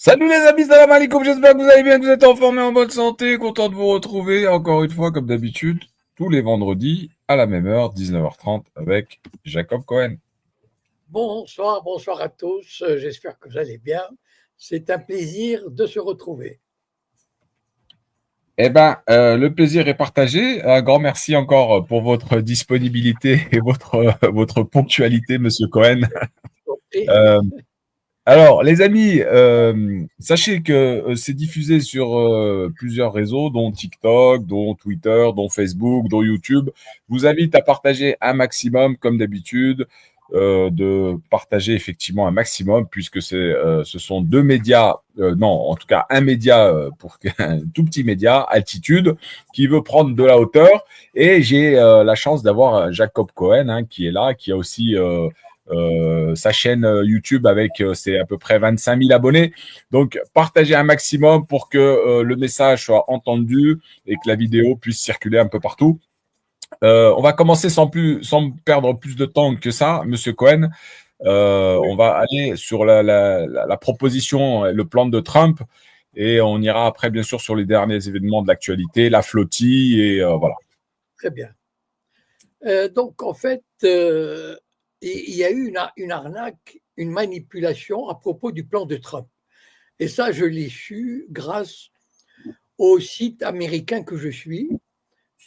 Salut les amis, salam alaikum, j'espère que vous allez bien, que vous êtes en forme et en bonne santé, content de vous retrouver encore une fois comme d'habitude, tous les vendredis à la même heure, 19h30 avec Jacob Cohen. Bonsoir, bonsoir à tous. J'espère que vous allez bien. C'est un plaisir de se retrouver. Le plaisir est partagé. Un grand merci encore pour votre disponibilité et votre ponctualité, Monsieur Cohen. Et Euh, Alors, les amis, sachez que c'est diffusé sur plusieurs réseaux, dont TikTok, dont Twitter, dont Facebook, dont YouTube. Je vous invite à partager un maximum, comme d'habitude, de partager effectivement un maximum, puisque ce sont deux médias, non, en tout cas un média pour un tout petit média, Altitude, qui veut prendre de la hauteur. Et j'ai la chance d'avoir Jacob Cohen, hein, qui est là, qui a aussi sa chaîne YouTube avec c'est à peu près 25 000 abonnés. Donc, partagez un maximum pour que le message soit entendu et que la vidéo puisse circuler un peu partout. On va commencer sans perdre plus de temps que ça, Monsieur Cohen. On oui, va aller sur la proposition, le plan de Trump, et on ira après, bien sûr, sur les derniers événements de l'actualité, la flottille, et voilà. très bien. Donc, en fait, il y a eu une arnaque, une manipulation à propos du plan de Trump. Et ça, je l'ai su grâce aux sites américains que je suis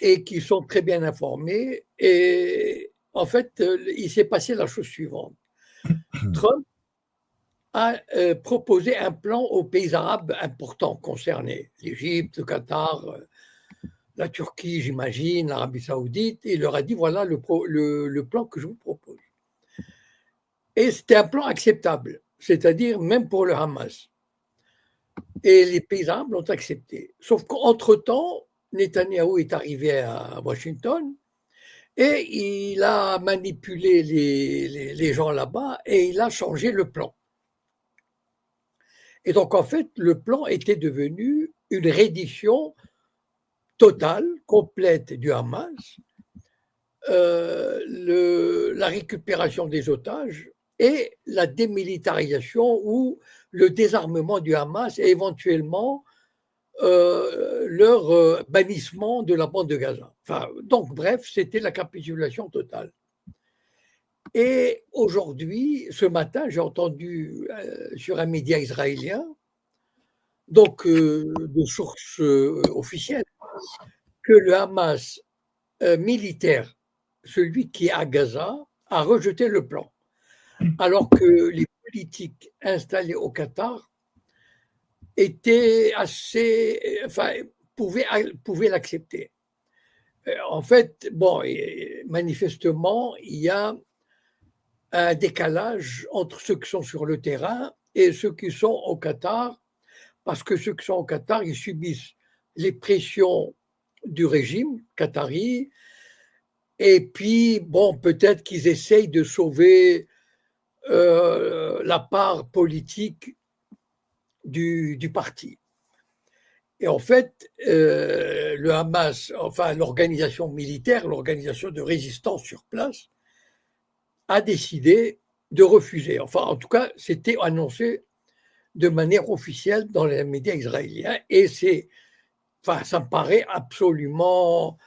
et qui sont très bien informés. Et en fait, il s'est passé la chose suivante. Trump a proposé un plan aux pays arabes importants concernés, l'Égypte, le Qatar, la Turquie, j'imagine, l'Arabie saoudite, et il leur a dit, voilà le plan que je vous propose. Et c'était un plan acceptable, c'est-à-dire même pour le Hamas. Et les pays arabes l'ont accepté. Sauf qu'entre-temps, Netanyahou est arrivé à Washington et il a manipulé les gens là-bas et il a changé le plan. Et donc, en fait, le plan était devenu une reddition totale, complète du Hamas, la récupération des otages et la démilitarisation ou le désarmement du Hamas et éventuellement leur bannissement de la bande de Gaza. Enfin, donc, bref, c'était la capitulation totale. Et aujourd'hui, ce matin, j'ai entendu sur un média israélien, donc de sources officielles, que le Hamas militaire, celui qui est à Gaza, a rejeté le plan, alors que les politiques installés au Qatar étaient assez, enfin, pouvaient l'accepter. En fait, bon, manifestement, il y a un décalage entre ceux qui sont sur le terrain et ceux qui sont au Qatar, parce que ceux qui sont au Qatar, ils subissent les pressions du régime qatari, et puis, bon, peut-être qu'ils essayent de sauver la part politique du parti. Et en fait, le Hamas, enfin l'organisation militaire, l'organisation de résistance sur place, a décidé de refuser. Enfin, en tout cas, c'était annoncé de manière officielle dans les médias israéliens. Et enfin, ça me paraît absolument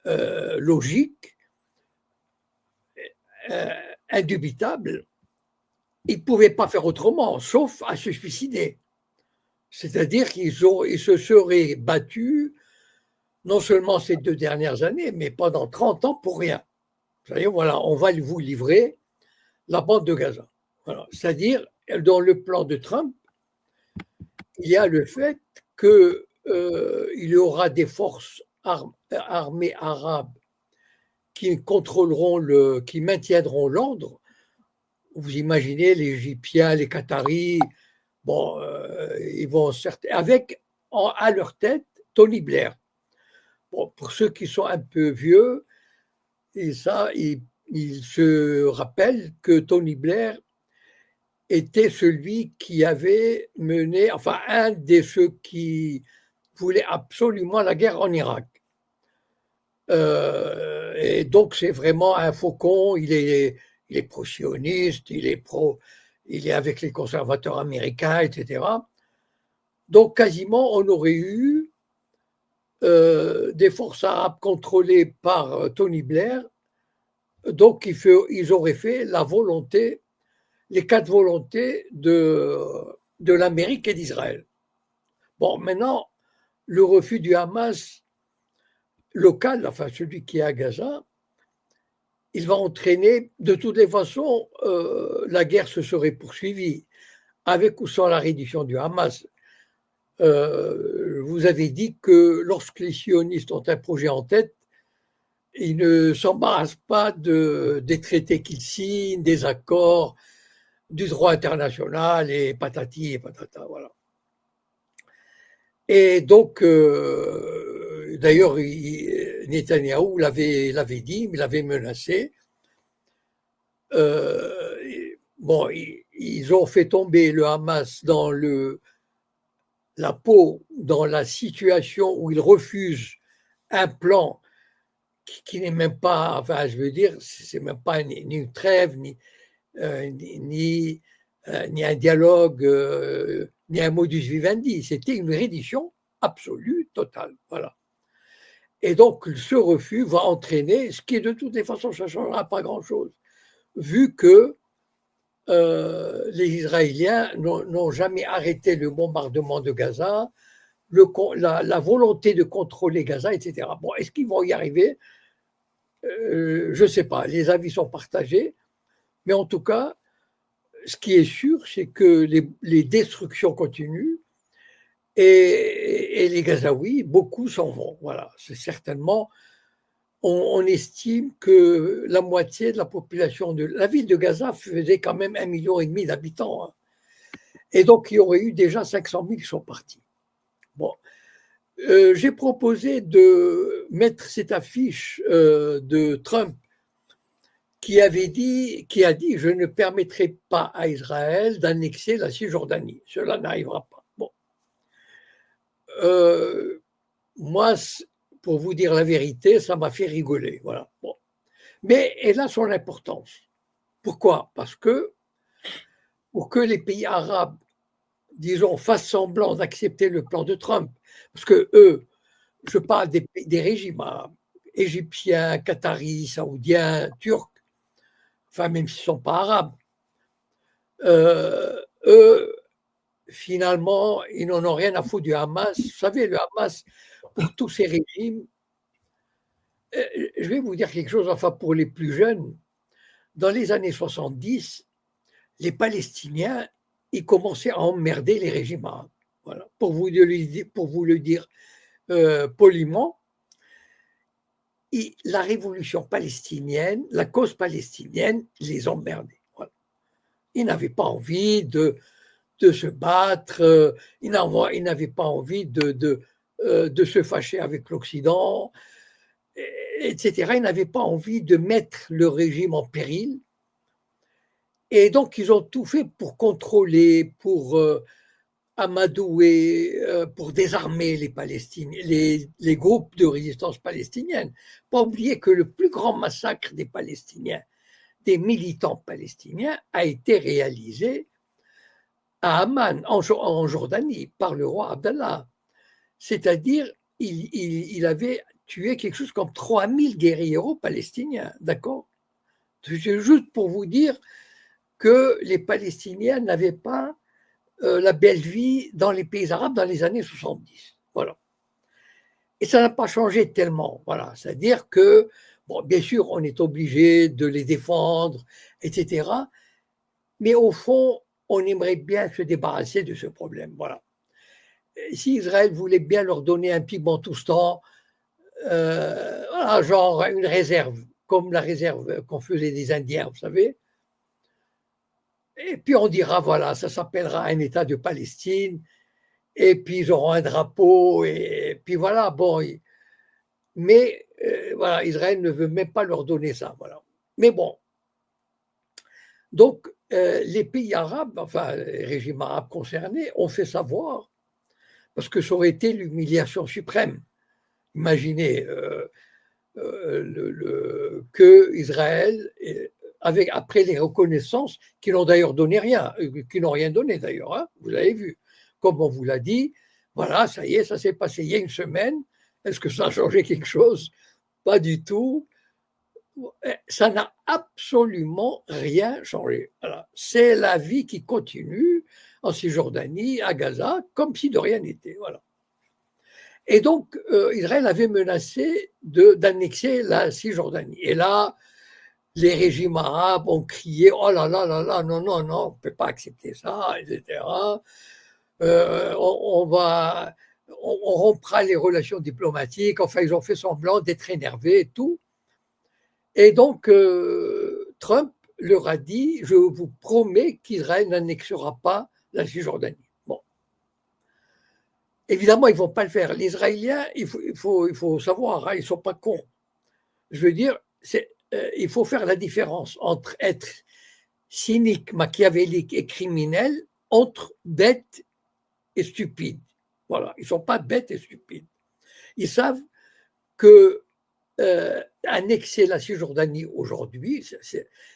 logique, euh, indubitable. Ils ne pouvaient pas faire autrement, sauf à se suicider. C'est-à-dire ils se seraient battus non seulement ces 2 dernières années, mais pendant 30 ans pour rien. C'est-à-dire, voilà, on va vous livrer la bande de Gaza. Voilà. C'est-à-dire, dans le plan de Trump, il y a le fait qu'il y aura des forces armées arabes qui contrôleront qui maintiendront l'ordre. Vous imaginez les Égyptiens, les Qataris, bon, ils vont avec à leur tête Tony Blair. Bon, pour ceux qui sont un peu vieux, et ça, ils se rappellent que Tony Blair était celui qui avait mené, enfin, un de ceux qui voulait absolument la guerre en Irak. Et donc, c'est vraiment un faucon. Il est pro-sioniste, il est avec les conservateurs américains, etc. Donc, quasiment, on aurait eu des forces arabes contrôlées par Tony Blair. Donc, ils auraient fait la volonté, les 4 volontés de l'Amérique et d'Israël. Bon, maintenant, le refus du Hamas local, enfin celui qui est à Gaza, il va entraîner, de toutes les façons, la guerre se serait poursuivie, avec ou sans la reddition du Hamas. Vous avez dit que lorsque les sionistes ont un projet en tête, ils ne s'embarrassent pas des traités qu'ils signent, des accords, du droit international et patati et patata, voilà. Et donc, d'ailleurs, Netanyahou l'avait dit, il l'avait menacé. Bon, ils ont fait tomber le Hamas dans la peau, dans la situation où ils refusent un plan qui n'est même pas, enfin, je veux dire, c'est même pas ni une trêve, ni un dialogue, ni un modus vivendi. C'était une reddition absolue, totale. Voilà. Et donc, ce refus va entraîner, ce qui de toutes les façons, ça ne changera pas grand-chose, vu que les Israéliens n'ont jamais arrêté le bombardement de Gaza, la volonté de contrôler Gaza, etc. Bon, est-ce qu'ils vont y arriver? Je ne sais pas, les avis sont partagés, mais en tout cas, ce qui est sûr, c'est que les destructions continuent et les Gazaouis, beaucoup s'en vont. Voilà, c'est certainement, on estime que la moitié de la population de la ville de Gaza faisait quand même 1,5 million d'habitants. Hein. Et donc, il y aurait eu déjà 500 000 qui sont partis. Bon. J'ai proposé de mettre cette affiche de Trump qui a dit je ne permettrai pas à Israël d'annexer la Cisjordanie. Cela n'arrivera pas. Bon. Moi, pour vous dire la vérité, ça m'a fait rigoler. Voilà. Bon. Mais elle a son importance. Pourquoi? Parce que pour que les pays arabes, disons, fassent semblant d'accepter le plan de Trump, parce que eux, je parle des régimes arabes, égyptiens, qataris, saoudiens, turcs, enfin même s'ils ne sont pas arabes, eux, finalement, ils n'en ont rien à foutre du Hamas. Vous savez, le Hamas, pour tous ces régimes, je vais vous dire quelque chose, enfin pour les plus jeunes, dans les années 70, les Palestiniens, ils commençaient à emmerder les régimes arabes. Voilà. Pour vous le dire poliment, la révolution palestinienne, la cause palestinienne les emmerdait. Voilà. Ils n'avaient pas envie de se battre, ils n'avaient pas envie de se fâcher avec l'Occident, etc. Ils n'avaient pas envie de mettre le régime en péril. Et donc, ils ont tout fait pour contrôler, pour amadouer, pour désarmer les Palestiniens, les groupes de résistance palestinienne. Pas oublier que le plus grand massacre des Palestiniens, des militants palestiniens, a été réalisé à Amman, en Jordanie, par le roi Abdallah. C'est-à-dire, il avait tué quelque chose comme 3000 guérilleros palestiniens, d'accord? C'est juste pour vous dire que les Palestiniens n'avaient pas la belle vie dans les pays arabes dans les années 70. Voilà. Et ça n'a pas changé tellement. Voilà. C'est-à-dire que, bon, bien sûr, on est obligé de les défendre, etc. Mais au fond, on aimerait bien se débarrasser de ce problème. Voilà. Si Israël voulait bien leur donner un petit Bantoustan, voilà, genre une réserve, comme la réserve qu'on faisait des Indiens, vous savez. Et puis on dira, voilà, ça s'appellera un État de Palestine, et puis ils auront un drapeau, et puis voilà, bon. Mais voilà, Israël ne veut même pas leur donner ça, voilà. Mais bon. Donc, les pays arabes, enfin, les régimes arabes concernés, ont fait savoir, parce que ça aurait été l'humiliation suprême. Imaginez que Israël, après les reconnaissances, qui n'ont d'ailleurs donné rien, qui n'ont rien donné d'ailleurs, hein, vous avez vu, comme on vous l'a dit, Voilà, ça y est, ça s'est passé il y a une semaine. Est-ce que ça a changé quelque chose? Pas du tout. Ça n'a absolument rien changé. Voilà. C'est la vie qui continue en Cisjordanie, à Gaza, comme si de rien n'était. Voilà. Et donc, Israël avait menacé d'annexer la Cisjordanie. Et là, les régimes arabes ont crié: oh là là là là, non, non, non, on ne peut pas accepter ça, etc. On rompra les relations diplomatiques. Enfin, ils ont fait semblant d'être énervés et tout. Et donc, Trump leur a dit: je vous promets qu'Israël n'annexera pas la Cisjordanie. Bon. Évidemment, ils ne vont pas le faire. Les Israéliens, il faut savoir, hein, ils ne sont pas cons. Je veux dire, il faut faire la différence entre être cynique, machiavélique et criminel, entre bête et stupide. Voilà, ils ne sont pas bêtes et stupides. Ils savent que annexer la Cisjordanie aujourd'hui,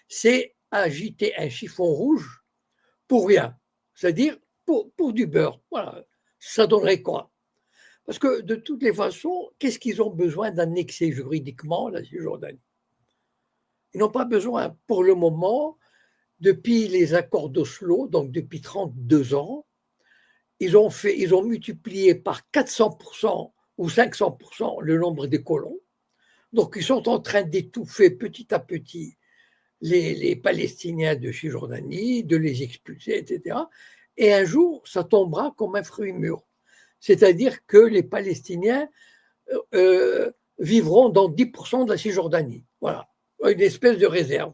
c'est agiter un chiffon rouge pour rien, c'est-à-dire pour du beurre. Voilà, ça donnerait quoi? Parce que de toutes les façons, qu'est-ce qu'ils ont besoin d'annexer juridiquement la Cisjordanie? Ils n'ont pas besoin pour le moment, depuis les accords d'Oslo, donc depuis 32 ans, ils ont multiplié par 400% ou 500% le nombre de colons. Donc, ils sont en train d'étouffer petit à petit les Palestiniens de Cisjordanie, de les expulser, etc. Et un jour, ça tombera comme un fruit mûr. C'est-à-dire que les Palestiniens vivront dans 10% de la Cisjordanie. Voilà, une espèce de réserve.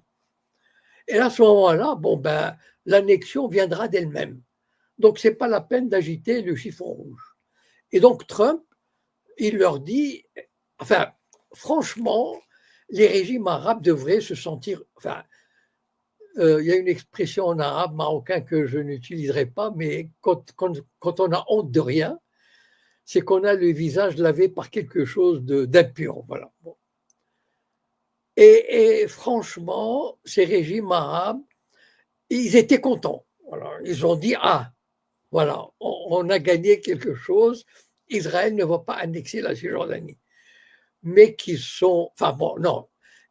Et à ce moment-là, bon, ben, l'annexion viendra d'elle-même. Donc, ce n'est pas la peine d'agiter le chiffon rouge. Et donc, Trump, il leur dit, enfin, franchement, les régimes arabes devraient se sentir. Enfin, il y a une expression en arabe marocain que je n'utiliserai pas, mais quand on a honte de rien, c'est qu'on a le visage lavé par quelque chose d'impur. Voilà. Bon. Et franchement, ces régimes arabes, ils étaient contents. Voilà. Ils ont dit: ah, voilà, on a gagné quelque chose. Israël ne va pas annexer la Cisjordanie. Mais qui sont, enfin bon, non,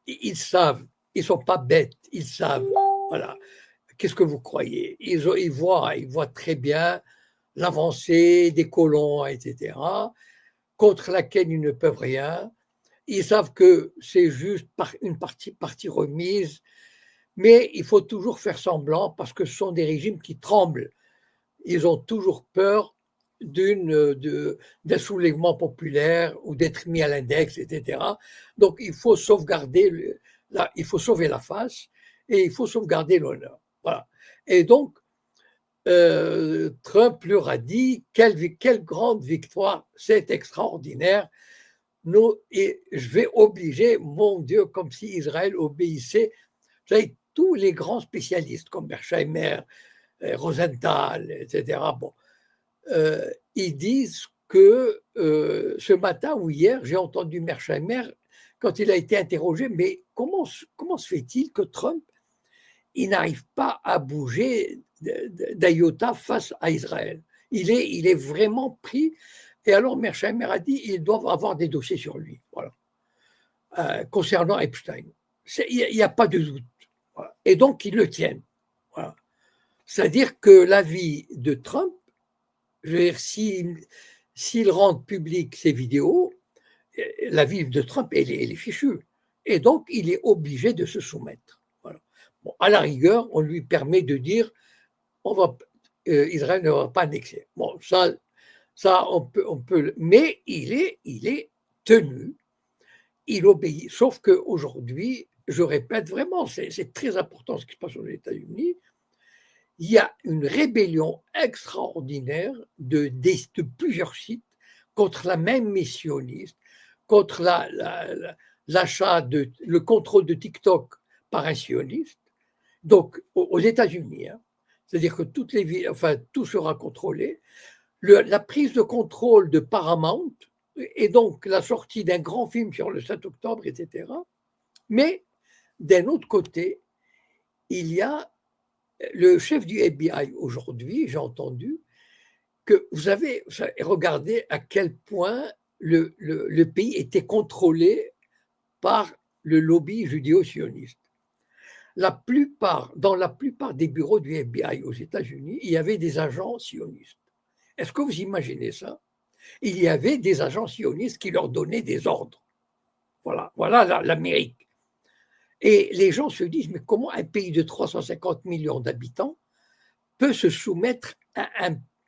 ils savent, ils ne sont pas bêtes, ils savent, voilà. Qu'est-ce que vous croyez? Ils voient très bien l'avancée des colons, etc., contre laquelle ils ne peuvent rien. Ils savent que c'est juste une partie remise, mais il faut toujours faire semblant parce que ce sont des régimes qui tremblent. Ils ont toujours peur d'un soulèvement populaire ou d'être mis à l'index, etc. Donc, il faut sauvegarder, il faut sauver la face et il faut sauvegarder l'honneur. Voilà. Et donc, Trump leur a dit: quelle grande victoire, c'est extraordinaire. Et je vais obliger, mon Dieu, comme si Israël obéissait. Vous savez, tous les grands spécialistes comme Mersheimer, Rosenthal, etc., bon, ils disent que ce matin ou hier, j'ai entendu Mersheimer quand il a été interrogé: mais comment se fait-il que Trump il n'arrive pas à bouger d'iota face à Israël? Il est vraiment pris. Et alors Mersheimer a dit: ils doivent avoir des dossiers sur lui, voilà, concernant Epstein. Il n'y a pas de doute. Voilà. Et donc ils le tiennent. Voilà. C'est-à-dire que l'avis de Trump, je veux dire, s'il rend public ses vidéos, l'avis de Trump, elle est fichue. Et donc, il est obligé de se soumettre. Voilà. Bon, à la rigueur, on lui permet de dire: Israël ne va pas annexer. Bon, ça on peut, mais il est tenu, il obéit. Sauf qu'aujourd'hui, je répète vraiment, c'est très important ce qui se passe aux États-Unis. Il y a une rébellion extraordinaire de plusieurs sites contre la même missionniste, contre l'achat, le contrôle de TikTok par un sioniste. Donc, aux États-Unis, hein, c'est-à-dire que tout sera contrôlé. La prise de contrôle de Paramount et donc la sortie d'un grand film sur le 7 octobre, etc. Mais d'un autre côté, il y a le chef du FBI aujourd'hui, j'ai entendu, que vous avez regardé à quel point le pays était contrôlé par le lobby judéo-sioniste. Dans la plupart des bureaux du FBI aux États-Unis, il y avait des agents sionistes. Est-ce que vous imaginez ça? Il y avait des agents sionistes qui leur donnaient des ordres. Voilà l'Amérique. Et les gens se disent, mais comment un pays de 350 millions d'habitants peut se soumettre à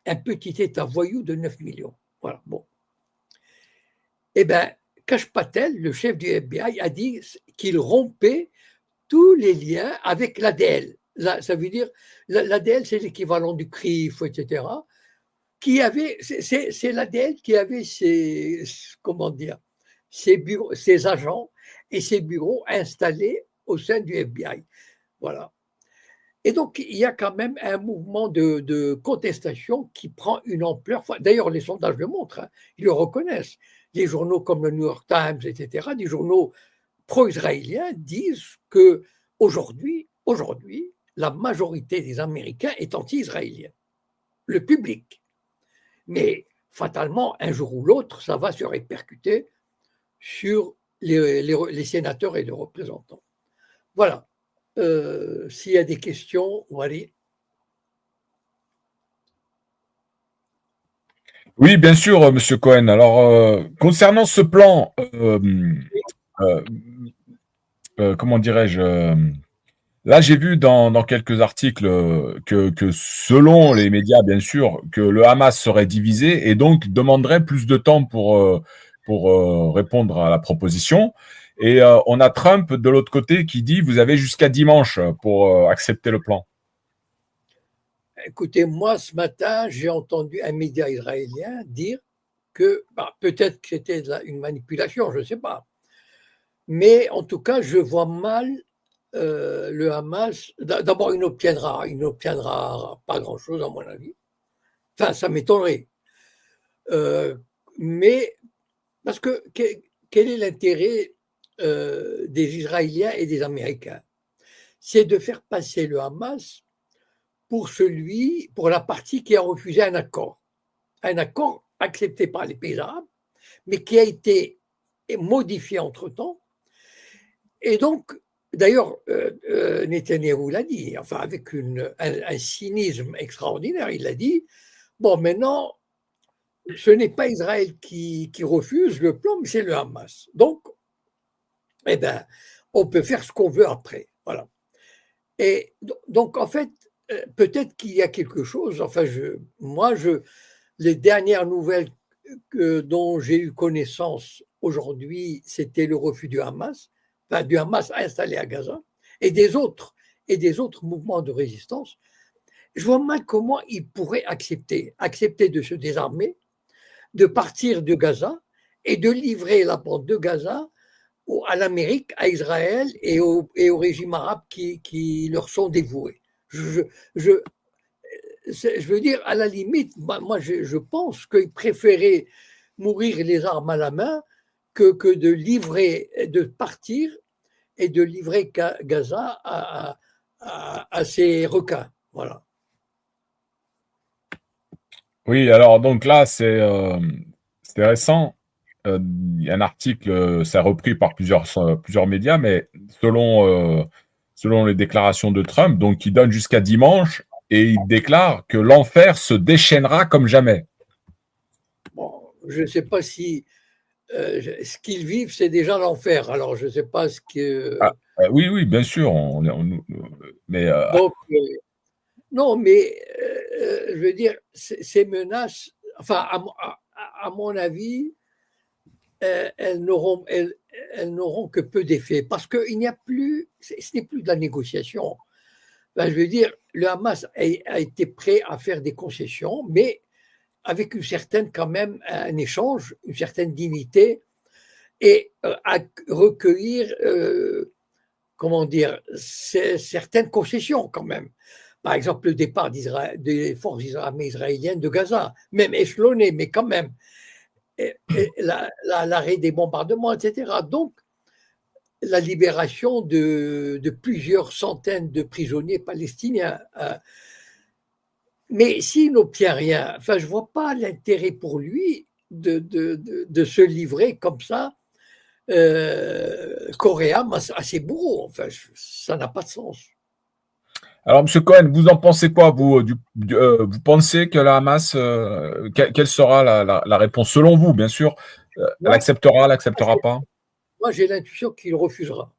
un petit État voyou de 9 millions? Voilà, bon. Eh bien, Kash Patel, le chef du FBI, a dit qu'il rompait tous les liens avec l'ADL. Ça veut dire, l'ADL, c'est l'équivalent du CRIF, etc. C'est l'ADL qui avait ses agents et ses bureaux installés au sein du FBI. Voilà. Et donc, il y a quand même un mouvement de contestation qui prend une ampleur. D'ailleurs, les sondages le montrent, hein, ils le reconnaissent. Les journaux comme le New York Times, etc., des journaux pro-israéliens disent que aujourd'hui, la majorité des Américains est anti-israélien, le public. Mais fatalement, un jour ou l'autre, ça va se répercuter sur les sénateurs et les représentants. Voilà. S'il y a des questions, Wally. Oui, bien sûr, Monsieur Cohen. Alors, concernant ce plan, euh, comment dirais-je, là, j'ai vu dans quelques articles que selon les médias, bien sûr, que le Hamas serait divisé et donc demanderait plus de temps pour répondre à la proposition. Et on a Trump de l'autre côté qui dit vous avez jusqu'à dimanche pour accepter le plan. Écoutez, moi, ce matin, j'ai entendu un média israélien dire que peut-être que c'était une manipulation, je ne sais pas. Mais en tout cas, je vois mal le Hamas. D'abord, il n'obtiendra pas grand-chose, à mon avis. Enfin, ça m'étonnerait. Mais parce que quel est l'intérêt des Israéliens et des Américains? C'est de faire passer le Hamas pour la partie qui a refusé un accord accepté par les pays arabes, mais qui a été modifié entre-temps. Et donc, d'ailleurs, Netanyahou l'a dit, enfin avec un cynisme extraordinaire, il a dit, bon, maintenant, ce n'est pas Israël qui refuse le plan, mais c'est le Hamas. Donc, eh ben, on peut faire ce qu'on veut après. Voilà. Et donc, en fait, peut-être qu'il y a quelque chose. Enfin, les dernières nouvelles dont j'ai eu connaissance aujourd'hui, c'était le refus du Hamas installé à Gaza et des autres mouvements de résistance. Je vois mal comment ils pourraient accepter de se désarmer, de partir de Gaza et de livrer la bande de Gaza à l'Amérique, à Israël et au régime arabe qui leur sont dévoués. Je veux dire, à la limite, moi je pense qu'ils préféraient mourir les armes à la main que de partir et de livrer Gaza à ces requins. Voilà. Oui, alors donc là, c'est récent. Il y a un article, c'est repris par plusieurs médias, mais selon les déclarations de Trump, donc il donne jusqu'à dimanche et il déclare que l'enfer se déchaînera comme jamais. Bon, je ne sais pas si ce qu'ils vivent, c'est déjà l'enfer. Alors, je ne sais pas ce que. Ah, oui, oui, bien sûr. Mais Donc, non, mais je veux dire, ces menaces, enfin, à mon avis, elles n'auront que peu d'effet parce que il n'y a plus, ce n'est plus de la négociation. Ben, je veux dire, le Hamas a été prêt à faire des concessions, mais avec une certaine, quand même, un échange, une certaine dignité et à recueillir, comment dire, certaines concessions quand même. Par exemple, le départ des forces armées israéliennes de Gaza, même échelonné, mais quand même, et l'arrêt des bombardements, etc. Donc, la libération de plusieurs centaines de prisonniers palestiniens. Mais s'il n'obtient rien, enfin, je ne vois pas l'intérêt pour lui de se livrer comme ça, corps et âme à ses bourreaux. Enfin, ça n'a pas de sens. Alors, M. Cohen, vous en pensez quoi, vous, vous pensez que la Hamas, quelle sera la réponse selon vous, bien sûr, elle Moi, acceptera, elle n'acceptera pas? moi j'ai l'intuition qu'il refusera.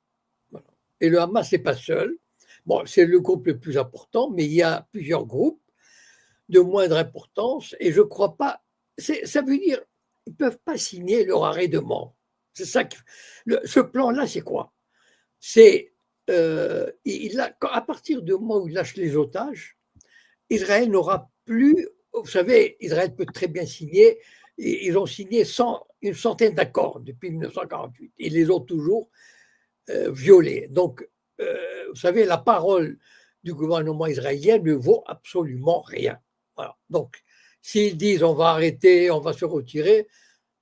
Voilà. Et le Hamas n'est pas seul. Bon, c'est le groupe le plus important, mais il y a plusieurs groupes de moindre importance, et je ne crois pas. Ça veut dire qu'ils ne peuvent pas signer leur arrêt de mort. C'est ça. Ce plan-là, c'est quoi? C'est à partir du moment où il lâche les otages, Israël n'aura plus. Vous savez, Israël peut très bien signer. Ils ont signé une centaine d'accords depuis 1948. Ils les ont toujours violés. Donc, vous savez, la parole du gouvernement israélien ne vaut absolument rien. Voilà. Donc, s'ils disent on va arrêter, on va se retirer,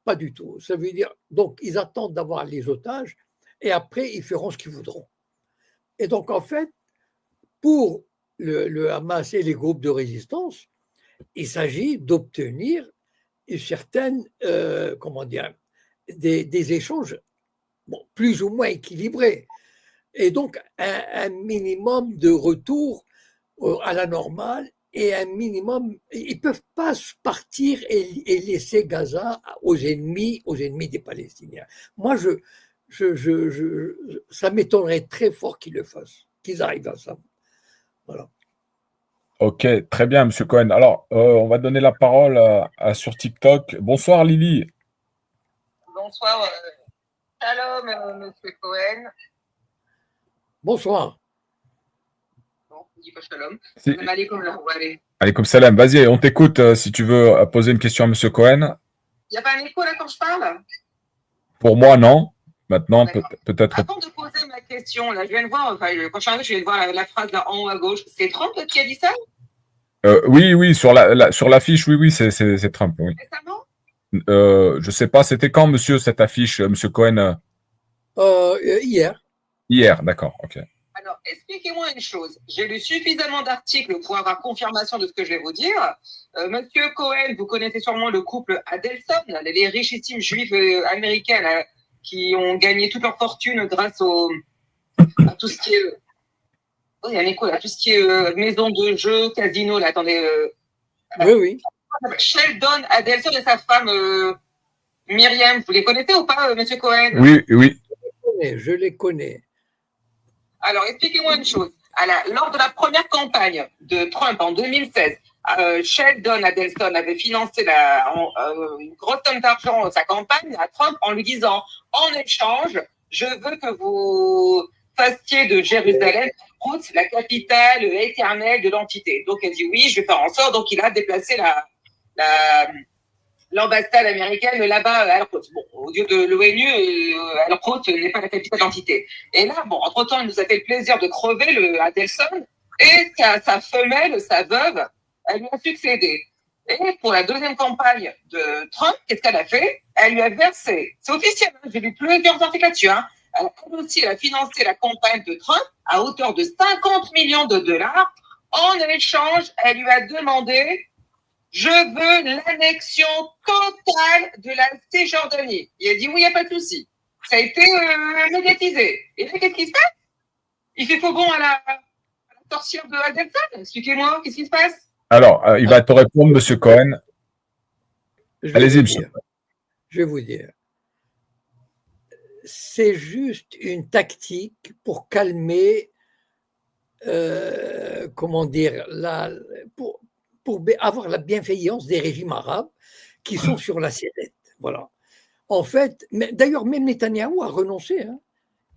pas du tout. Ça veut dire, donc, ils attendent d'avoir les otages et après, ils feront ce qu'ils voudront. Et donc, en fait, pour le Hamas et les groupes de résistance, il s'agit d'obtenir une certaine, comment dire, des échanges plus ou moins équilibrés. Et donc, un minimum de retour à la normale et un minimum. Ils ne peuvent pas partir et laisser Gaza aux ennemis des Palestiniens. Moi, ça m'étonnerait très fort qu'ils le fassent, qu'ils arrivent à ça. Voilà. Ok, très bien, M. Cohen. Alors, on va donner la parole sur TikTok. Bonsoir, Lily. Bonsoir. Shalom, Monsieur Cohen. Bonsoir. Non, on ne dit pas shalom. Si. Alaykoum salam. Vas-y, on t'écoute si tu veux poser une question à M. Cohen. Il n'y a pas un écho là quand je parle? Pour moi, non. Maintenant, peut-être. Avant de poser ma question, là, je viens de voir, enfin, quand je suis arrivé, je viens de voir la phrase là en haut à gauche. C'est Trump qui a dit ça? Oui, sur l'affiche, oui, c'est Trump. Oui. Récemment? Je sais pas, c'était quand, monsieur, cette affiche, monsieur Cohen? Hier. Hier, d'accord, ok. Alors, expliquez-moi une chose. J'ai lu suffisamment d'articles pour avoir confirmation de ce que je vais vous dire. Monsieur Cohen, vous connaissez sûrement le couple Adelson, les richissimes juifs américains là, qui ont gagné toute leur fortune grâce à tout ce qui est... Oh, il y a un écho là, tout ce qui est maison de jeu, casino, là, attendez. Oui. Sheldon Adelson et sa femme Myriam, vous les connaissez ou pas, monsieur Cohen? Oui. Je les connais. Alors, expliquez-moi une chose. Lors de la première campagne de Trump en 2016, Sheldon Adelson avait financé une grosse somme d'argent sa campagne à Trump en lui disant « En échange, je veux que vous fassiez de Jérusalem la capitale éternelle de l'entité. » Donc, elle dit « Oui, je vais faire en sorte. » Donc, il a déplacé l'ambassade américaine là-bas à Al-Quds. Bon, au lieu de l'ONU, Al-Quds n'est pas la capitale d'entité. Et là, bon, entre-temps, il nous a fait le plaisir de crever le Adelson et sa femelle, sa veuve, elle lui a succédé. Et pour la deuxième campagne de Trump, qu'est-ce qu'elle a fait? Elle lui a versé, c'est officiel, hein, j'ai lu plusieurs articles là-dessus, hein, elle aussi, elle a financé la campagne de Trump à hauteur de 50 millions de dollars. En échange, elle lui a demandé je veux l'annexion totale de la Cisjordanie. Il a dit oui, il n'y a pas de souci. Ça a été médiatisé. Et là, qu'est-ce qui se passe? Il fait faux bon à la sorcière de Adelson. Expliquez-moi, qu'est-ce qui se passe? Alors, il va te répondre, monsieur Cohen. Allez-y, monsieur. Je vais vous dire. C'est juste une tactique pour calmer, comment dire, pour avoir la bienveillance des régimes arabes qui sont sur la sellette. Voilà. En fait, d'ailleurs, même Netanyahou a renoncé. Hein.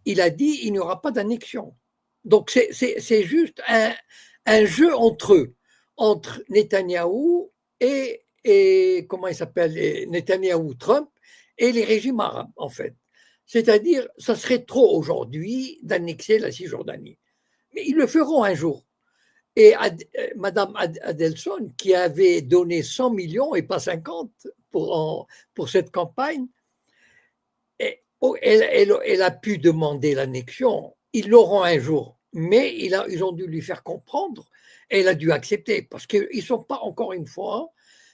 Il a dit il n'y aura pas d'annexion. Donc, c'est juste un jeu entre eux, entre Netanyahou et comment il s'appelle, Netanyahou, Trump, et les régimes arabes, en fait. C'est-à-dire, ça serait trop aujourd'hui d'annexer la Cisjordanie. Mais ils le feront un jour. Et Madame Adelson, qui avait donné 100 millions et pas 50 pour cette campagne, elle a pu demander l'annexion. Ils l'auront un jour. Mais ils ont dû lui faire comprendre et il a dû accepter parce qu'ils ne sont pas, encore une fois,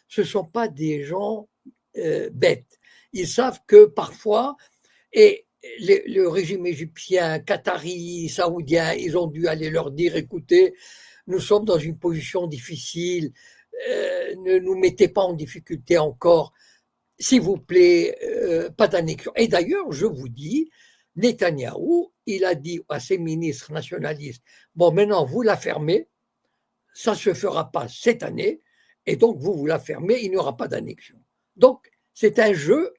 ce ne sont pas des gens bêtes. Ils savent que parfois, et le régime égyptien, qatari, saoudien, ils ont dû aller leur dire, écoutez, nous sommes dans une position difficile, ne nous mettez pas en difficulté encore, s'il vous plaît, pas d'annexion. Et d'ailleurs, je vous dis, Netanyahou, il a dit à ses ministres nationalistes, bon, maintenant, vous la fermez, ça ne se fera pas cette année, et donc vous la fermez, il n'y aura pas d'annexion. Donc, c'est un jeu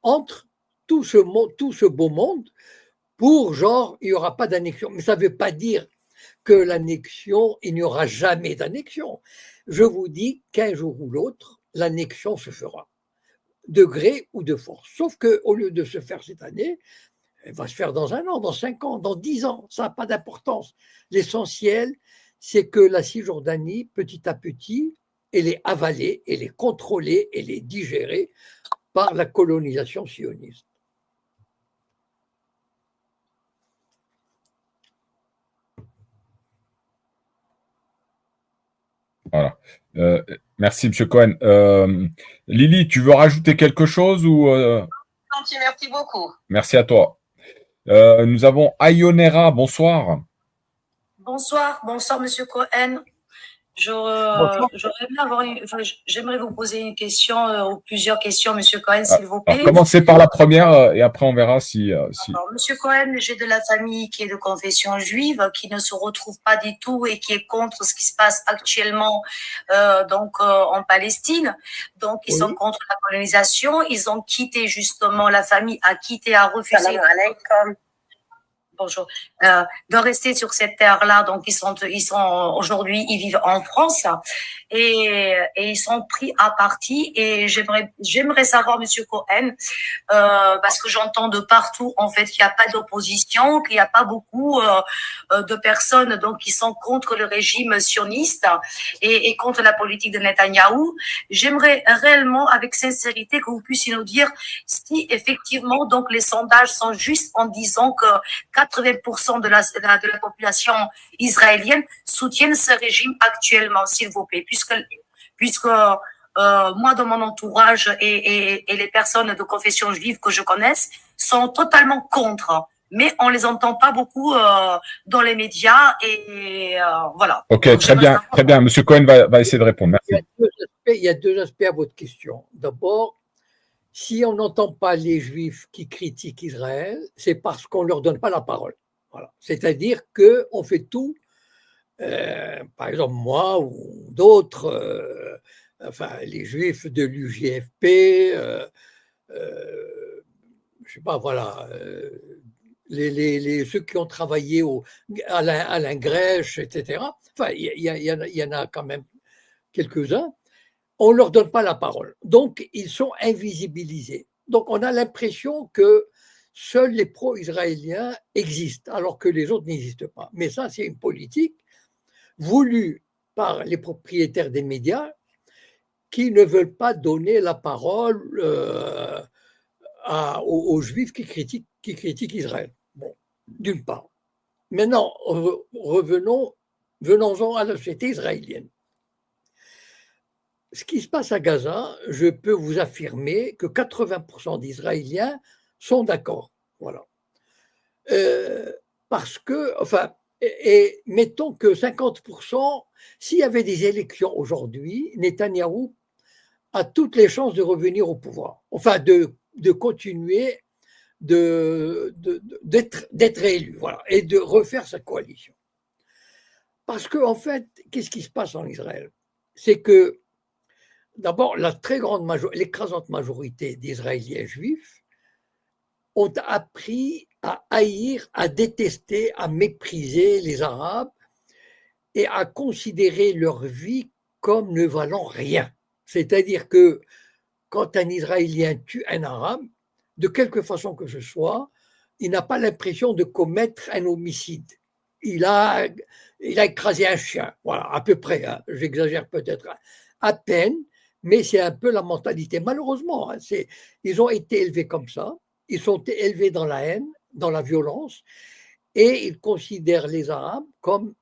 entre tout ce beau monde pour genre, il n'y aura pas d'annexion. Mais ça ne veut pas dire que l'annexion, il n'y aura jamais d'annexion. Je vous dis qu'un jour ou l'autre, l'annexion se fera, de gré ou de force. Sauf qu'au lieu de se faire cette année, elle va se faire dans 1 an, dans 5 ans, dans 10 ans. Ça n'a pas d'importance. L'essentiel, c'est que la Cisjordanie, petit à petit, elle est avalée, elle est contrôlée, elle est digérée par la colonisation sioniste. Voilà. Merci, M. Cohen. Lily, tu veux rajouter quelque chose ou Gentil, merci beaucoup. Merci à toi. Nous avons Ayonera. Bonsoir. Bonsoir, Monsieur Cohen. J'aimerais vous poser une question ou plusieurs questions, Monsieur Cohen, s'il vous plaît. Commencez par la première et après on verra si. Alors, Monsieur Cohen, j'ai de la famille qui est de confession juive, qui ne se retrouve pas du tout et qui est contre ce qui se passe actuellement en Palestine. Donc, ils sont contre la colonisation. Ils ont quitté justement, la famille a quitté, a refusé. Bonjour, de rester sur cette terre-là. Donc, ils sont aujourd'hui, ils vivent en France et ils sont pris à partie. Et j'aimerais savoir, Monsieur Cohen, parce que j'entends de partout, en fait, qu'il n'y a pas d'opposition, qu'il n'y a pas beaucoup de personnes donc qui sont contre le régime sioniste et contre la politique de Netanyahou. J'aimerais réellement, avec sincérité, que vous puissiez nous dire si effectivement, donc, les sondages sont justes en disant que 80% de la population israélienne soutiennent ce régime actuellement, s'il vous plaît, puisque moi, dans mon entourage et les personnes de confession juive que je connaisse sont totalement contre, mais on les entend pas beaucoup dans les médias et voilà. Ok, donc, très bien. Monsieur Cohen va essayer de répondre. Merci. Il y a 2 aspects à votre question. D'abord, si on n'entend pas les Juifs qui critiquent Israël, c'est parce qu'on ne leur donne pas la parole. Voilà. C'est-à-dire qu'on fait tout, par exemple moi ou d'autres, les Juifs de l'UJFP, je sais pas, voilà, ceux qui ont travaillé Alain Grèche, etc. Enfin, il y en a quand même quelques-uns. On ne leur donne pas la parole. Donc, ils sont invisibilisés. Donc, on a l'impression que seuls les pro-israéliens existent, alors que les autres n'existent pas. Mais ça, c'est une politique voulue par les propriétaires des médias qui ne veulent pas donner la parole aux Juifs qui critiquent Israël. Bon, d'une part. Maintenant, venons-en à la société israélienne. Ce qui se passe à Gaza, je peux vous affirmer que 80% d'Israéliens sont d'accord. Voilà. Parce que, et mettons que 50%, s'il y avait des élections aujourd'hui, Netanyahou a toutes les chances de revenir au pouvoir. Enfin, de continuer d'être élu, voilà, et de refaire sa coalition. Parce que, en fait, qu'est-ce qui se passe en Israël? C'est que d'abord, l'écrasante majorité d'Israéliens juifs ont appris à haïr, à détester, à mépriser les Arabes et à considérer leur vie comme ne valant rien. C'est-à-dire que quand un Israélien tue un Arabe, de quelque façon que ce soit, il n'a pas l'impression de commettre un homicide. Il a écrasé un chien, voilà, à peu près, hein, j'exagère peut-être à peine, mais c'est un peu la mentalité. Malheureusement, hein, ils ont été élevés comme ça, ils sont élevés dans la haine, dans la violence, et ils considèrent les Arabes comme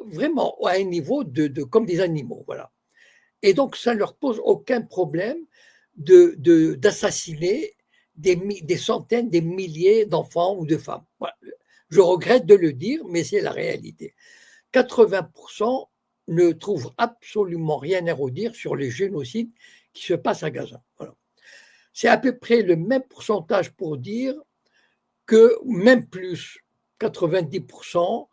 vraiment à un niveau comme des animaux. Voilà. Et donc, ça ne leur pose aucun problème d'assassiner des centaines, des milliers d'enfants ou de femmes. Voilà. Je regrette de le dire, mais c'est la réalité. 80% ne trouvent absolument rien à redire sur les génocides qui se passent à Gaza. Voilà. C'est à peu près le même pourcentage pour dire que, même plus, 90%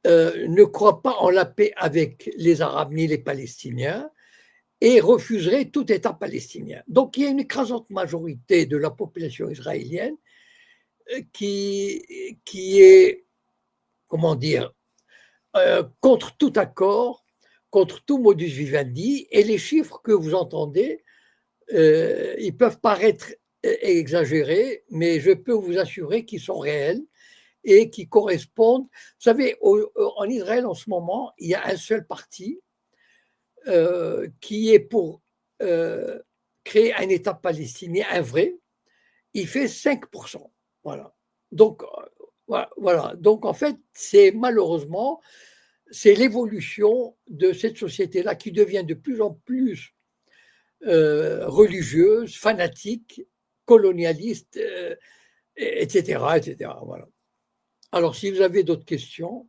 ne croient pas en la paix avec les Arabes ni les Palestiniens et refuseraient tout État palestinien. Donc il y a une écrasante majorité de la population israélienne qui est, comment dire, contre tout accord, contre tout modus vivendi, et les chiffres que vous entendez, ils peuvent paraître exagérés, mais je peux vous assurer qu'ils sont réels et qui correspondent. Vous savez, en Israël en ce moment, il y a un seul parti qui est pour créer un État palestinien, un vrai. Il fait 5%. Voilà. Donc, voilà. Donc, en fait, c'est malheureusement, c'est l'évolution de cette société-là qui devient de plus en plus religieuse, fanatique, colonialiste, etc., etc. Voilà. Alors, si vous avez d'autres questions.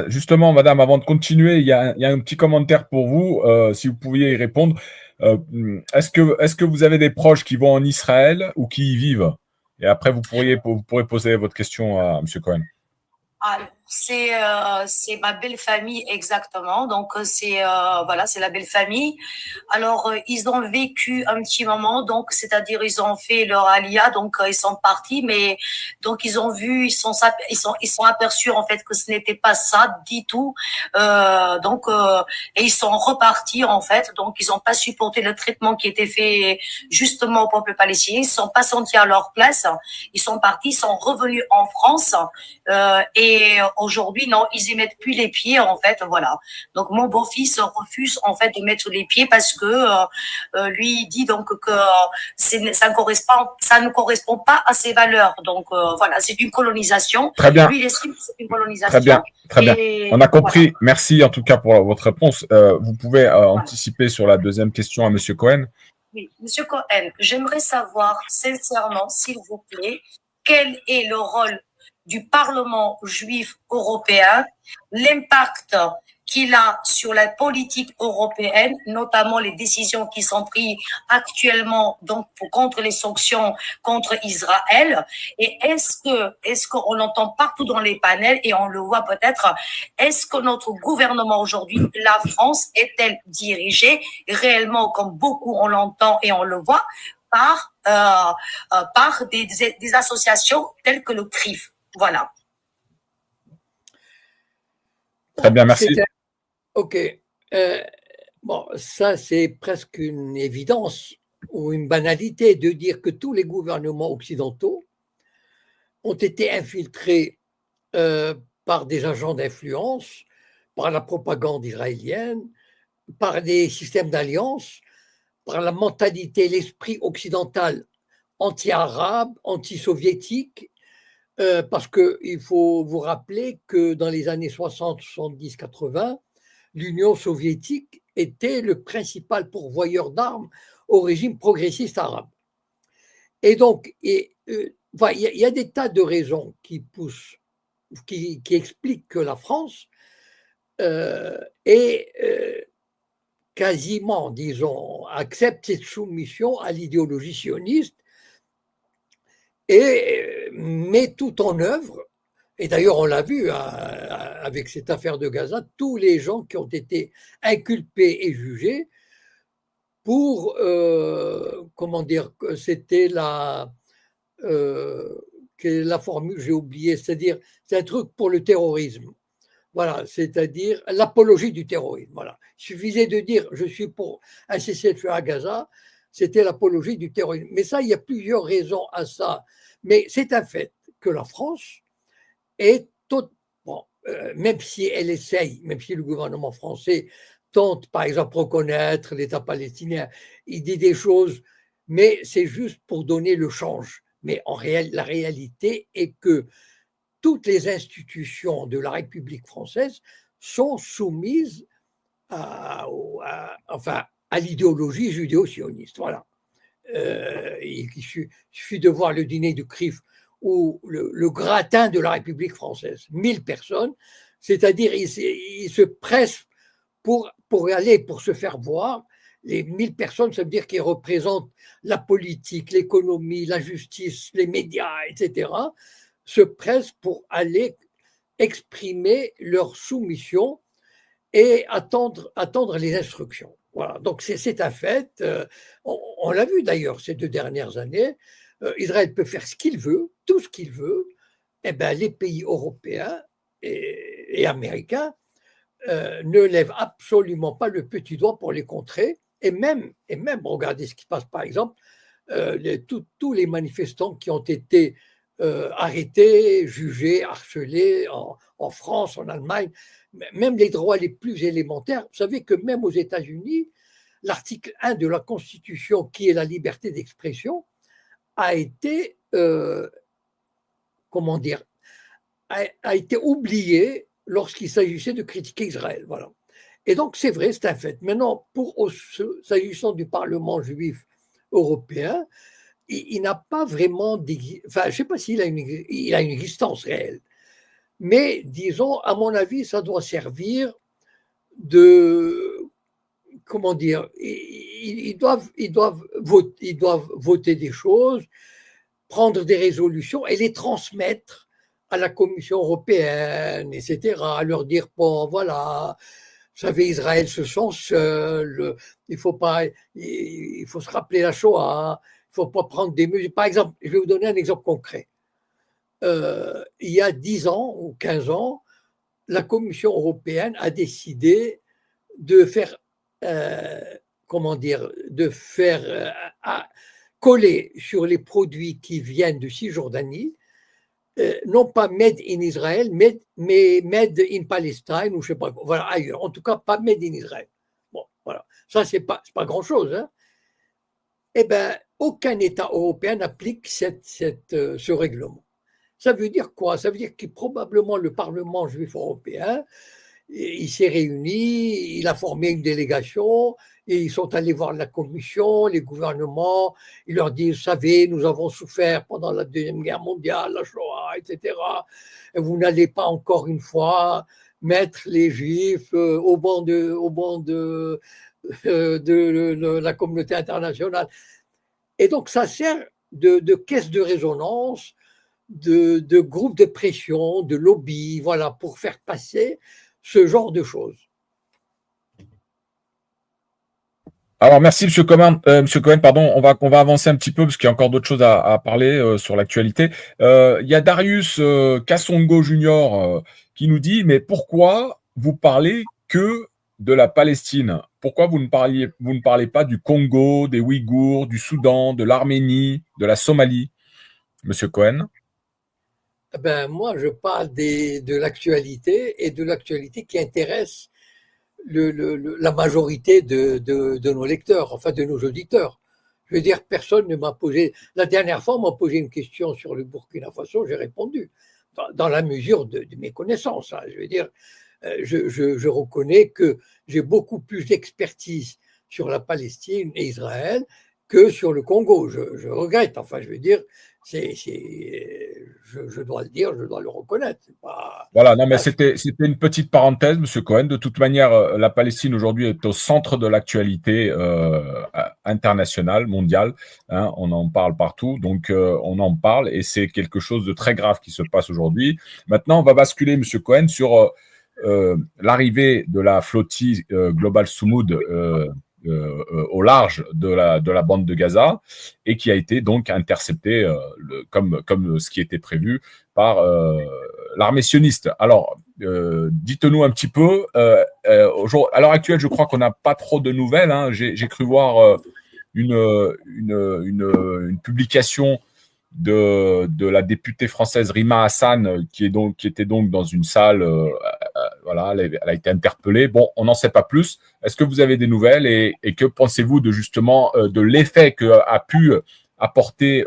Justement, madame, avant de continuer, il y a un petit commentaire pour vous, si vous pouviez y répondre. Est-ce que vous avez des proches qui vont en Israël ou qui y vivent? Et après, vous pourrez poser votre question à M. Cohen. Alors, c'est ma belle famille exactement. Donc voilà, c'est la belle famille. Alors ils ont vécu un petit moment, donc c'est-à-dire ils ont fait leur alia, donc ils sont partis, mais donc ils ont vu, ils sont aperçus en fait que ce n'était pas ça du tout. Et ils sont repartis en fait. Donc ils n'ont pas supporté le traitement qui était fait justement au peuple palestinien. Ils ne sont pas sentis à leur place. Ils sont partis, ils sont revenus en France et aujourd'hui, non, ils y mettent plus les pieds, en fait, voilà. Donc, mon beau-fils refuse, en fait, de mettre les pieds parce que lui, il dit donc que ça ne correspond pas à ses valeurs. Donc, voilà, c'est une colonisation. Très bien. Lui, il estime que c'est une colonisation. Très bien. On a compris. Voilà. Merci, en tout cas, pour votre réponse. Vous pouvez anticiper sur la deuxième question à M. Cohen. Oui, M. Cohen, j'aimerais savoir, sincèrement, s'il vous plaît, quel est le rôle du Parlement juif européen, l'impact qu'il a sur la politique européenne, notamment les décisions qui sont prises actuellement donc contre les sanctions contre Israël. Et est-ce qu'on entend partout dans les panels et on le voit peut-être, est-ce que notre gouvernement aujourd'hui, la France, est-elle dirigée réellement, comme beaucoup on l'entend et on le voit, par des associations telles que le CRIF? Voilà. Très bien, merci. OK. Bon, ça, c'est presque une évidence ou une banalité de dire que tous les gouvernements occidentaux ont été infiltrés par des agents d'influence, par la propagande israélienne, par des systèmes d'alliance, par la mentalité, l'esprit occidental anti-arabe, anti-soviétique, parce qu'il faut vous rappeler que dans les années 60, 70, 80, l'Union soviétique était le principal pourvoyeur d'armes au régime progressiste arabe. Et donc, il y a des tas de raisons qui expliquent que la France quasiment, disons, accepte cette soumission à l'idéologie sioniste et met tout en œuvre. Et d'ailleurs, on l'a vu avec cette affaire de Gaza, tous les gens qui ont été inculpés et jugés pour, comment dire, c'était la formule, j'ai oublié, c'est-à-dire, c'est un truc pour le terrorisme. Voilà, c'est-à-dire l'apologie du terrorisme. Voilà. Il suffisait de dire je suis pour un cessez-le-feu à Gaza, c'était l'apologie du terrorisme. Mais ça, il y a plusieurs raisons à ça. Mais c'est un fait que la France est même si elle essaye, même si le gouvernement français tente, par exemple, reconnaître l'État palestinien, il dit des choses, mais c'est juste pour donner le change. Mais la réalité est que toutes les institutions de la République française sont soumises à l'idéologie judéo-sioniste. Voilà. Il suffit de voir le dîner du CRIF ou le gratin de la République française. 1000 personnes, c'est-à-dire ils se pressent pour aller, pour se faire voir. Les 1000 personnes, ça veut dire qu'ils représentent la politique, l'économie, la justice, les médias, etc., se pressent pour aller exprimer leur soumission et attendre les instructions. Voilà, donc c'est un fait. On l'a vu d'ailleurs ces 2 dernières années. Israël peut faire ce qu'il veut, tout ce qu'il veut. Eh bien, les pays européens et américains ne lèvent absolument pas le petit doigt pour les contrer. Et même, regardez ce qui se passe par exemple, tous les manifestants qui ont été arrêtés, jugés, harcelés en France, en Allemagne, même les droits les plus élémentaires. Vous savez que même aux États-Unis, l'article 1 de la Constitution, qui est la liberté d'expression, a été, a été oublié lorsqu'il s'agissait de critiquer Israël. Voilà. Et donc, c'est vrai, c'est un fait. Maintenant, s'agissant du Parlement juif européen, il n'a pas vraiment, enfin, je ne sais pas s'il a il a une existence réelle, mais disons, à mon avis, ça doit servir de, comment dire, ils doivent voter des choses, prendre des résolutions et les transmettre à la Commission européenne, etc., à leur dire, bon, voilà, vous savez, Israël se sent seul, il faut se rappeler la Shoah, il ne faut pas prendre des mesures. Par exemple, je vais vous donner un exemple concret. Il y a 10 ans ou 15 ans, la Commission européenne a décidé de faire, coller sur les produits qui viennent de Cisjordanie, non pas made in Israël, mais made in Palestine, ou je ne sais pas, voilà, ailleurs. En tout cas, pas made in Israël. Bon, voilà. Ça, c'est pas grand-chose. Hein. Eh bien, aucun État européen n'applique ce règlement. Ça veut dire quoi? Ça veut dire que probablement le Parlement juif européen, il s'est réuni, il a formé une délégation, et ils sont allés voir la Commission, les gouvernements, ils leur disent, vous savez, nous avons souffert pendant la Deuxième Guerre mondiale, la Shoah, etc. Et vous n'allez pas encore une fois mettre les Juifs au banc de la communauté internationale. Et donc ça sert de caisse de résonance, de groupe de pression, de lobby, voilà, pour faire passer ce genre de choses. Alors merci Monsieur Cohen, pardon, on va avancer un petit peu parce qu'il y a encore d'autres choses à parler sur l'actualité. Il y a Darius Kassongo Junior qui nous dit, mais pourquoi vous parlez que de la Palestine? Pourquoi vous ne parlez pas du Congo, des Ouïghours, du Soudan, de l'Arménie, de la Somalie, Monsieur Cohen? Ben, moi, je parle de l'actualité et de l'actualité qui intéresse la majorité de nos lecteurs, enfin de nos auditeurs. Je veux dire, personne ne m'a posé. La dernière fois, on m'a posé une question sur le Burkina Faso, j'ai répondu, dans la mesure de mes connaissances. Hein. Je veux dire, je reconnais que j'ai beaucoup plus d'expertise sur la Palestine et Israël que sur le Congo. Je regrette, enfin, je veux dire, je dois le dire, je dois le reconnaître. Voilà, non, mais c'était une petite parenthèse, Monsieur Cohen. De toute manière, la Palestine aujourd'hui est au centre de l'actualité internationale, mondiale. Hein, on en parle partout, donc on en parle et c'est quelque chose de très grave qui se passe aujourd'hui. Maintenant, on va basculer, Monsieur Cohen, sur l'arrivée de la flottille Global Soumoud au large de la bande de Gaza et qui a été donc interceptée comme ce qui était prévu par l'armée sioniste. Alors, dites-nous un petit peu, à l'heure actuelle, je crois qu'on n'a pas trop de nouvelles. Hein. J'ai cru voir une publication de la députée française Rima Hassan, qui était donc dans une salle, voilà, elle a été interpellée. Bon, on n'en sait pas plus. Est-ce que vous avez des nouvelles et que pensez-vous de justement de l'effet qu'a pu apporté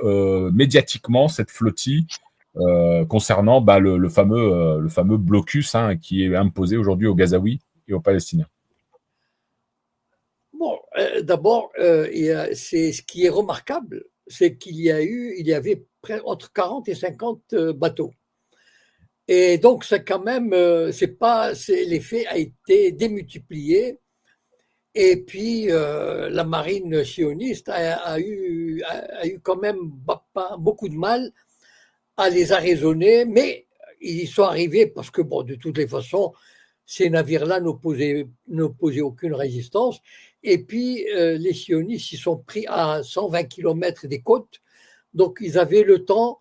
médiatiquement cette flottille concernant le fameux blocus qui est imposé aujourd'hui aux Gazaouis et aux Palestiniens? Bon, d'abord, c'est ce qui est remarquable, c'est qu'il y avait entre 40 et 50 bateaux. Et donc, c'est quand même, l'effet a été démultiplié. Et puis, la marine sioniste a eu quand même beaucoup de mal à les arraisonner, mais ils y sont arrivés parce que, bon, de toutes les façons, ces navires-là n'opposaient aucune résistance. Et puis, les sionistes s'y sont pris à 120 km des côtes, donc ils avaient le temps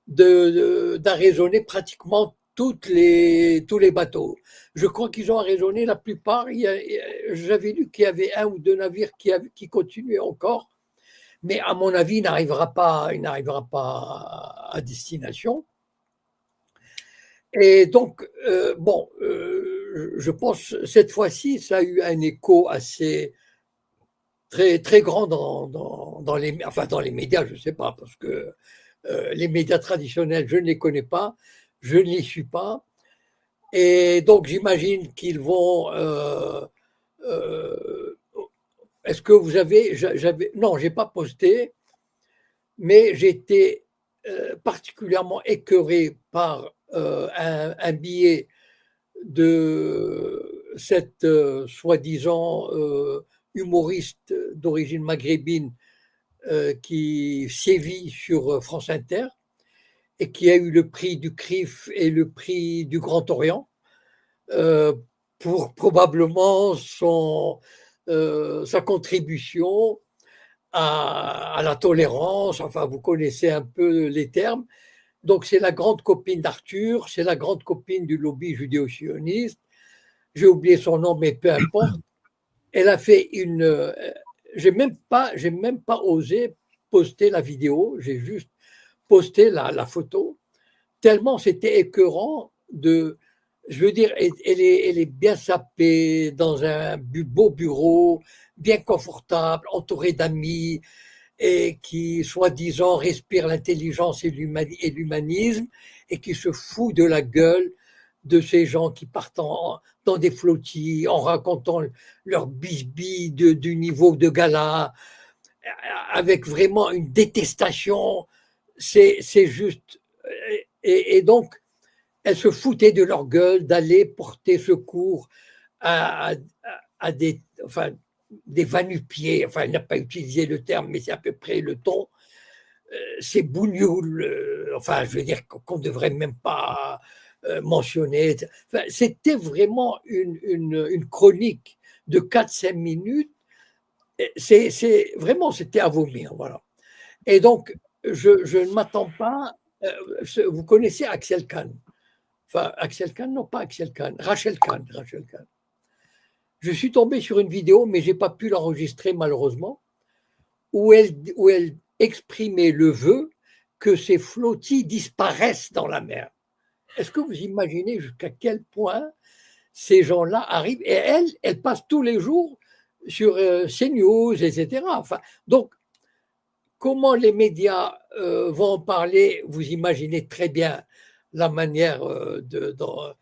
d'arraisonner pratiquement tous les bateaux. Je crois qu'ils ont arraisonné la plupart. J'avais lu qu'il y avait un ou deux navires qui continuaient encore, mais à mon avis, il n'arrivera pas à destination. Et donc, je pense cette fois-ci, ça a eu un écho assez très très grand dans les médias, je ne sais pas, parce que les médias traditionnels, je ne les connais pas, je ne les suis pas, et donc j'imagine qu'ils vont. Est-ce que vous avez, non, j'ai pas posté, mais j'étais particulièrement écœuré par un billet de cette soi-disant humoriste d'origine maghrébine qui sévit sur France Inter et qui a eu le prix du CRIF et le prix du Grand Orient pour probablement sa contribution à la tolérance. Enfin, vous connaissez un peu les termes. Donc, c'est la grande copine d'Arthur, c'est la grande copine du lobby judéo-sioniste. J'ai oublié son nom, mais peu importe. Elle a fait une. J'ai même pas osé poster la vidéo. J'ai juste posté la photo. Tellement c'était écœurant de. Je veux dire, elle est bien sapée dans un beau bureau, bien confortable, entourée d'amis et qui, soi-disant, respire l'intelligence et l'humanisme et qui se fout de la gueule de ces gens qui partent dans des flottilles en racontant leur bisbille du niveau de gala avec vraiment une détestation. C'est juste. Et donc, elles se foutaient de leur gueule d'aller porter secours à des va-nu-pieds. Enfin, elle n'a pas utilisé le terme, mais c'est à peu près le ton. Ces bougnoules, enfin, je veux dire qu'on ne devrait même pas mentionner. Enfin, c'était vraiment une chronique de 4-5 minutes. Vraiment, c'était à vomir. Voilà. Et donc, je ne m'attends pas. Vous connaissez Axel Kahn. Enfin, Axel Kahn, non pas Axel Kahn, Rachel Kahn. Je suis tombé sur une vidéo, mais je n'ai pas pu l'enregistrer malheureusement, où elle exprimait le vœu que ces flottilles disparaissent dans la mer. Est-ce que vous imaginez jusqu'à quel point ces gens-là arrivent? Et elle passe tous les jours sur CNews, etc. Enfin, donc, comment les médias vont en parler? Vous imaginez très bien la manière dont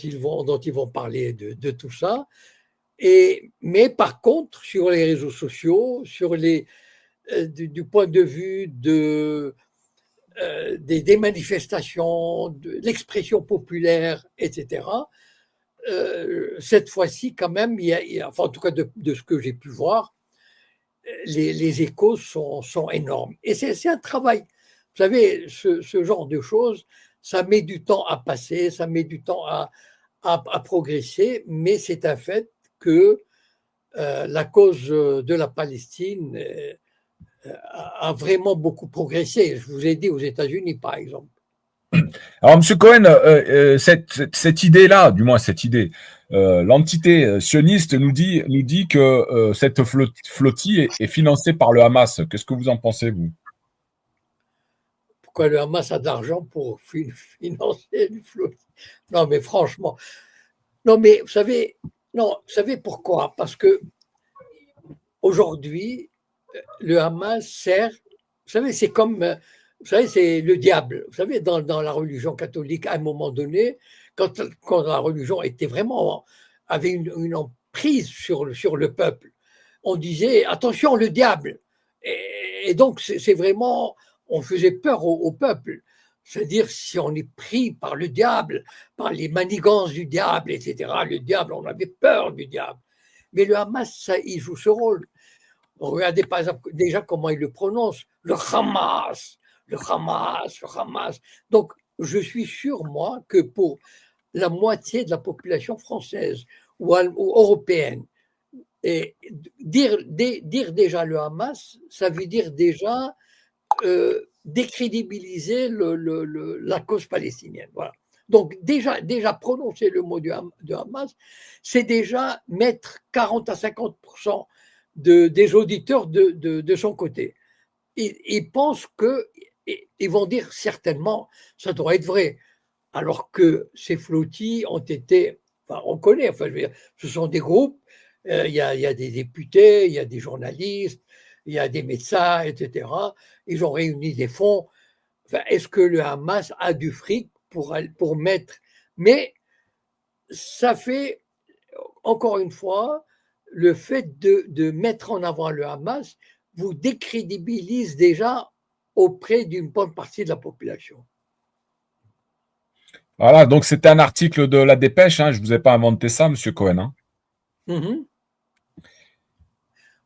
ils vont parler de tout ça. Mais par contre, sur les réseaux sociaux, du point de vue des manifestations, de l'expression populaire, etc., cette fois-ci, quand même, enfin, en tout cas de ce que j'ai pu voir, les échos sont énormes. Et c'est un travail. Vous savez, ce genre de choses, ça met du temps à passer, ça met du temps à progresser, mais c'est un fait que la cause de la Palestine a vraiment beaucoup progressé. Je vous ai dit aux États-Unis, par exemple. Alors, M. Cohen, cette idée-là, du moins cette idée, l'entité sioniste nous dit que cette flottille est financée par le Hamas. Qu'est-ce que vous en pensez, vous? Pourquoi le Hamas a de l'argent pour financer une flottille? Non, mais franchement. Non, mais vous savez pourquoi? Parce que aujourd'hui, le Hamas sert, vous savez, c'est comme, vous savez, c'est le diable. Vous savez, dans la religion catholique, à un moment donné, quand la religion était vraiment, avait une emprise sur le peuple, on disait, attention, le diable. Et donc, c'est vraiment, on faisait peur au peuple. C'est-à-dire, si on est pris par le diable, par les manigances du diable, etc., le diable, on avait peur du diable. Mais le Hamas, ça, il joue ce rôle. Regardez par exemple déjà comment il le prononce, le Hamas, le Hamas, le Hamas. Donc, je suis sûr, moi, que pour la moitié de la population française ou européenne, et dire déjà le Hamas, ça veut dire déjà décrédibiliser la cause palestinienne. Voilà. Donc déjà prononcer le mot de Hamas, c'est déjà mettre 40 à 50% des auditeurs de son côté. Ils pensent qu'ils vont dire certainement, ça doit être vrai, alors que ces flottilles ont été, enfin on connaît, enfin je veux dire, ce sont des groupes, il y a des députés, il y a des journalistes, il y a des médecins, etc. Ils ont réuni des fonds. Enfin, est-ce que le Hamas a du fric pour mettre. Mais ça fait, encore une fois, le fait de mettre en avant le Hamas vous décrédibilise déjà auprès d'une bonne partie de la population. Voilà, donc c'était un article de La Dépêche, hein, je ne vous ai pas inventé ça, Monsieur Cohen. Hein. Mm-hmm.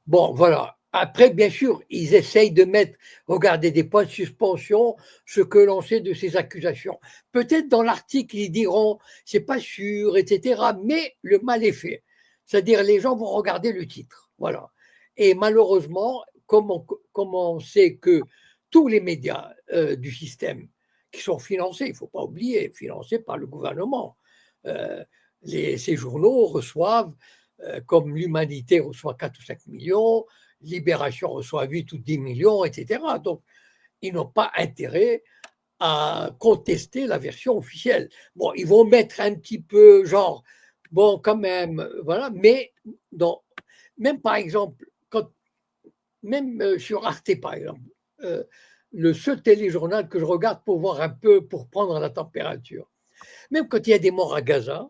Bon, voilà. Après, bien sûr, ils essayent de mettre, regardez, des points de suspension, ce que l'on sait de ces accusations. Peut-être dans l'article, ils diront, c'est pas sûr, etc. Mais le mal est fait. C'est-à-dire, les gens vont regarder le titre. Voilà. Et malheureusement, comme on sait que tous les médias du système qui sont financés, il ne faut pas oublier, financés par le gouvernement, ces journaux reçoivent comme l'Humanité reçoit 4 ou 5 millions, Libération reçoit 8 ou 10 millions, etc. Donc, ils n'ont pas intérêt à contester la version officielle. Bon, ils vont mettre un petit peu, genre, bon, quand même, voilà, mais même par exemple, même sur Arte, par exemple, le seul téléjournal que je regarde pour voir un peu, pour prendre la température, même quand il y a des morts à Gaza,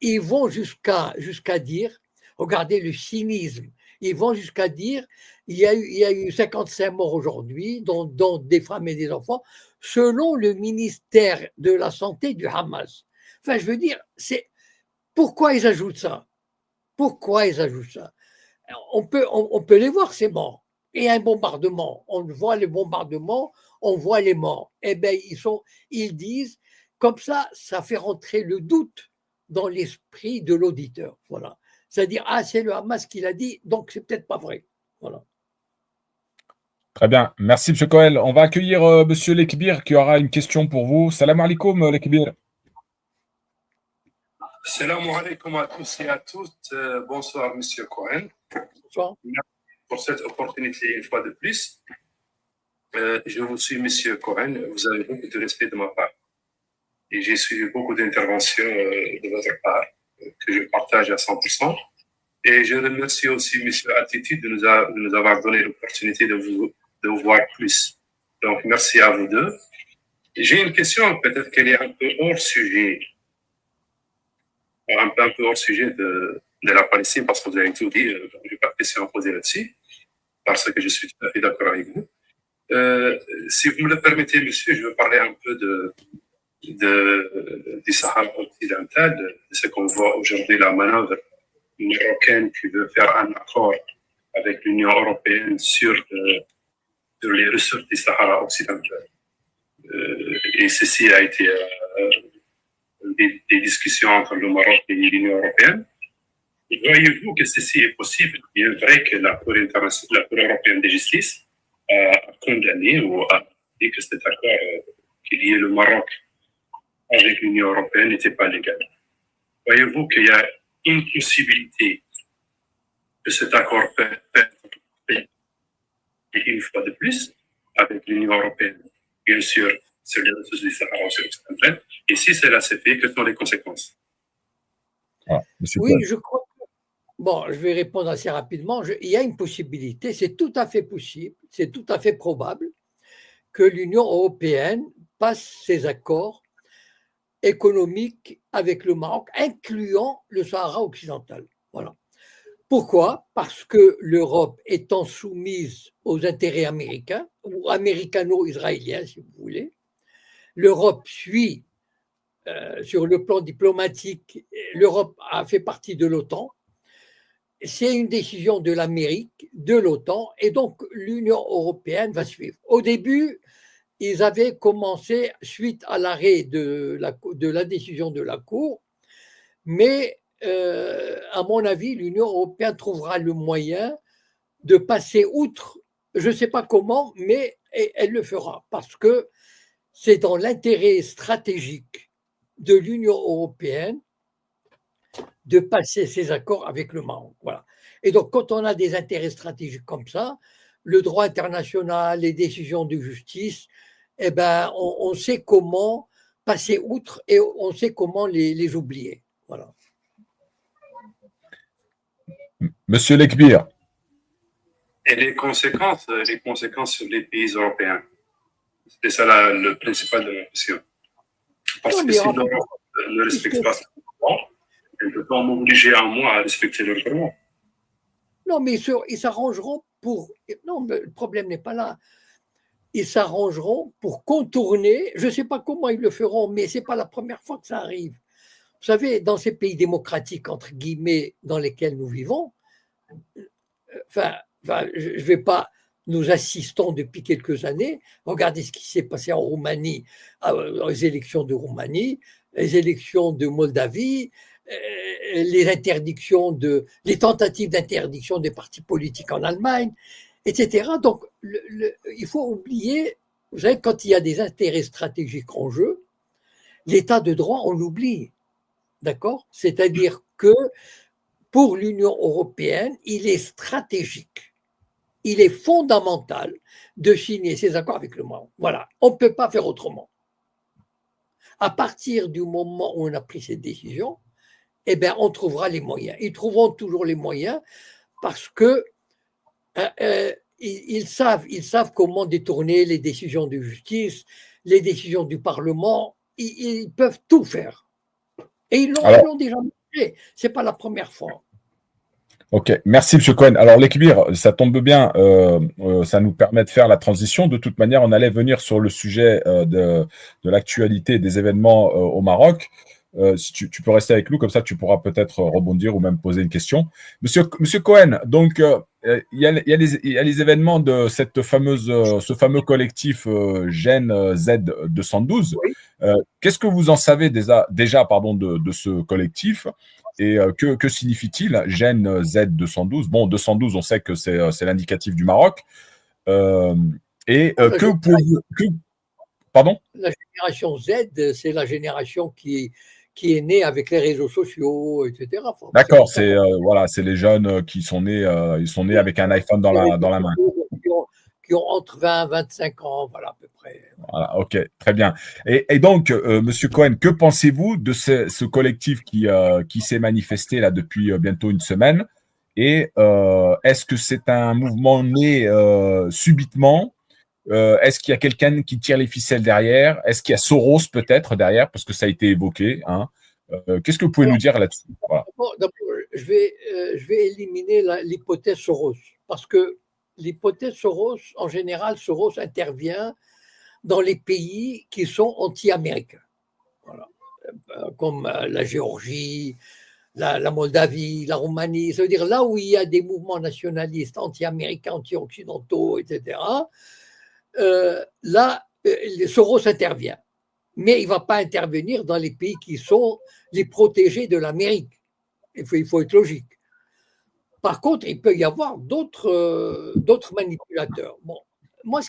ils vont jusqu'à dire, regardez le cynisme, ils vont jusqu'à dire, il y a eu 55 morts aujourd'hui, dont des femmes et des enfants, selon le ministère de la Santé du Hamas. Enfin, je veux dire, pourquoi ils ajoutent ça? Pourquoi ils ajoutent ça? On peut les voir, ces morts. Et un bombardement, on voit les bombardements, on voit les morts. Eh bien, ils disent, comme ça fait rentrer le doute dans l'esprit de l'auditeur. Voilà. C'est-à-dire, c'est le Hamas qui l'a dit, donc c'est peut-être pas vrai. Voilà. Très bien. Merci, M. Cohen. On va accueillir M. Lekbir qui aura une question pour vous. Salam alaikum, Lekbir. Salam alaikum à tous et à toutes. Bonsoir, M. Cohen. Bonsoir. Merci pour cette opportunité une fois de plus. Je vous suis, M. Cohen. Vous avez beaucoup de respect de ma part. Et j'ai suivi beaucoup d'interventions de votre part que je partage à 100%. Et je remercie aussi M. Attitude de nous avoir donné l'opportunité de vous voir plus. Donc, merci à vous deux. J'ai une question, peut-être qu'elle est un peu hors sujet. Un peu hors sujet de la Palestine, parce que vous avez tout dit, je n'ai pas de question à poser là-dessus, parce que je suis tout à fait d'accord avec vous. Si vous me le permettez, monsieur, je veux parler un peu du Sahara occidental, de ce qu'on voit aujourd'hui, la manœuvre marocaine qui veut faire un accord avec l'Union européenne sur les ressources du Sahara occidental. Et ceci a été des discussions entre le Maroc et l'Union européenne. Voyez-vous que ceci est possible? Il est vrai que la Cour européenne de justice a condamné ou a dit que cet accord qui liait le Maroc avec l'Union européenne n'était pas légal. Voyez-vous qu'il y a une possibilité que cet accord peut être une fois de plus avec l'Union européenne, bien sûr, sur les ressources du Sahara occidental. Et si cela s'est fait, quelles sont les conséquences? Oui, je crois Bon, je vais répondre assez rapidement. Il y a une possibilité, c'est tout à fait possible, c'est tout à fait probable que l'Union européenne passe ses accords économiques avec le Maroc, incluant le Sahara occidental. Voilà. Pourquoi? Parce que l'Europe étant soumise aux intérêts américains, ou américano-israéliens, si vous voulez, l'Europe suit sur le plan diplomatique, l'Europe a fait partie de l'OTAN. C'est une décision de l'Amérique, de l'OTAN, et donc l'Union européenne va suivre. Au début, ils avaient commencé, suite à l'arrêt de la décision de la Cour, mais à mon avis, l'Union européenne trouvera le moyen de passer outre, je ne sais pas comment, mais elle le fera, parce que c'est dans l'intérêt stratégique de l'Union européenne de passer ces accords avec le Maroc. Voilà. Et donc, quand on a des intérêts stratégiques comme ça, le droit international, les décisions de justice, eh ben, on sait comment passer outre et on sait comment les oublier. Voilà. Monsieur Lekbir. Et les conséquences sur les pays européens. C'était ça le principal de ma question. Parce que si l'Europe ne respecte pas ce droit, elle ne peut pas m'obliger à moi à respecter leur droit. Non, mais ils s'arrangeront pour. Non, mais le problème n'est pas là. Ils s'arrangeront pour contourner. Je ne sais pas comment ils le feront, mais ce n'est pas la première fois que ça arrive. Vous savez, dans ces pays démocratiques, entre guillemets, dans lesquels nous vivons, je ne vais pas. Nous assistons depuis quelques années. Regardez ce qui s'est passé en Roumanie, les élections de Roumanie, les élections de Moldavie, les tentatives d'interdiction des partis politiques en Allemagne, etc. Donc, il faut oublier, vous savez, quand il y a des intérêts stratégiques en jeu, l'état de droit, on l'oublie. D'accord? C'est-à-dire que pour l'Union européenne, il est stratégique, il est fondamental de signer ces accords avec le Maroc. Voilà, on ne peut pas faire autrement. À partir du moment où on a pris cette décision, eh bien, on trouvera les moyens. Ils trouveront toujours les moyens parce que ils savent comment détourner les décisions de justice, les décisions du Parlement. Ils peuvent tout faire. Et ils l'ont déjà montré. Ce n'est pas la première fois. Ok, merci M. Cohen. Alors l'équilibre, ça tombe bien, ça nous permet de faire la transition. De toute manière, on allait venir sur le sujet de l'actualité des événements au Maroc. Si tu peux rester avec nous, comme ça tu pourras peut-être rebondir ou même poser une question. Monsieur Cohen, donc il y a les événements de ce fameux collectif Gen Z 212. Oui. Qu'est-ce que vous en savez déjà de ce collectif? Et que signifie-t-il, Gen Z 212? Bon, 212, on sait que c'est l'indicatif du Maroc. Pardon? La génération Z, c'est la génération qui est née avec les réseaux sociaux, etc. Enfin, d'accord, c'est les jeunes qui sont nés, ils sont nés avec un iPhone dans la main. Qui ont entre 20 et 25 ans, voilà, à peu près. Voilà, ok, très bien. Et donc, Monsieur Cohen, que pensez-vous de ce collectif qui s'est manifesté là depuis bientôt une semaine? Et est-ce que c'est un mouvement né subitement? Est-ce qu'il y a quelqu'un qui tire les ficelles derrière? Est-ce qu'il y a Soros peut-être derrière? Parce que ça a été évoqué. Hein. Qu'est-ce que vous pouvez nous dire là-dessus? Voilà. D'abord, je vais éliminer l'hypothèse Soros, parce que l'hypothèse Soros, en général, Soros intervient dans les pays qui sont anti-américains, voilà. Comme la Géorgie, la Moldavie, la Roumanie. Ça veut dire là où il y a des mouvements nationalistes anti-américains, anti-occidentaux, etc., Soros intervient. Mais il ne va pas intervenir dans les pays qui sont les protégés de l'Amérique. Il faut être logique. Par contre, il peut y avoir d'autres manipulateurs. Bon, moi,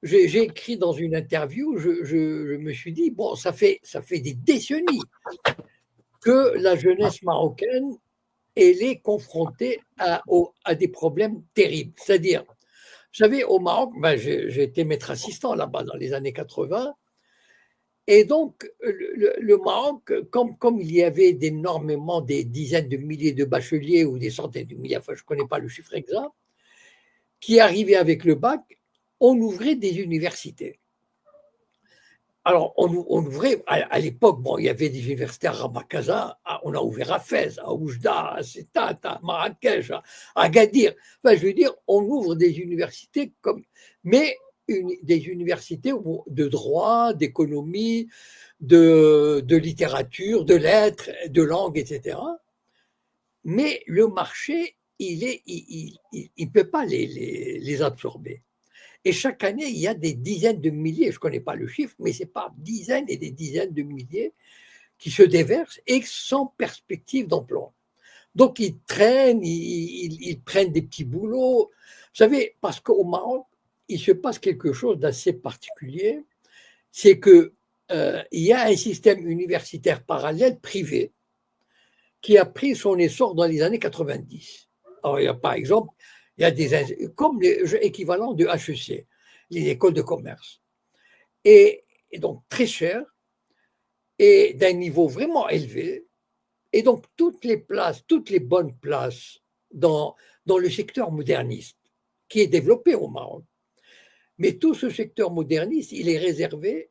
j'ai écrit dans une interview, je me suis dit, bon, ça fait des décennies que la jeunesse marocaine, elle est confrontée à des problèmes terribles. C'est-à-dire, vous savez, au Maroc, j'ai été maître assistant là-bas dans les années 80, Et donc, le Maroc, comme il y avait énormément, des dizaines de milliers de bacheliers ou des centaines de milliers, enfin je ne connais pas le chiffre exact, qui arrivaient avec le bac, on ouvrait des universités. Alors, on ouvrait, à l'époque, bon, il y avait des universités à Rabat-Casa, on a ouvert à Fès, à Oujda, à Settat, à Marrakech, à Agadir. Enfin, je veux dire, on ouvre des universités mais des universités de droit, d'économie, de littérature, de lettres, de langue, etc. Mais le marché, il ne peut pas les absorber. Et chaque année, il y a des dizaines de milliers, je ne connais pas le chiffre, mais c'est pas dizaines et des dizaines de milliers qui se déversent et sans perspective d'emploi. Donc, ils traînent, ils prennent des petits boulots. Vous savez, parce qu'au Maroc, il se passe quelque chose d'assez particulier, c'est qu'il y a un système universitaire parallèle privé qui a pris son essor dans les années 90. Alors, il y a, par exemple, il y a comme l'équivalent de HEC, les écoles de commerce, et donc très cher et d'un niveau vraiment élevé. Et donc, toutes les bonnes places dans le secteur moderniste qui est développé au Maroc. Mais tout ce secteur moderniste, il est réservé,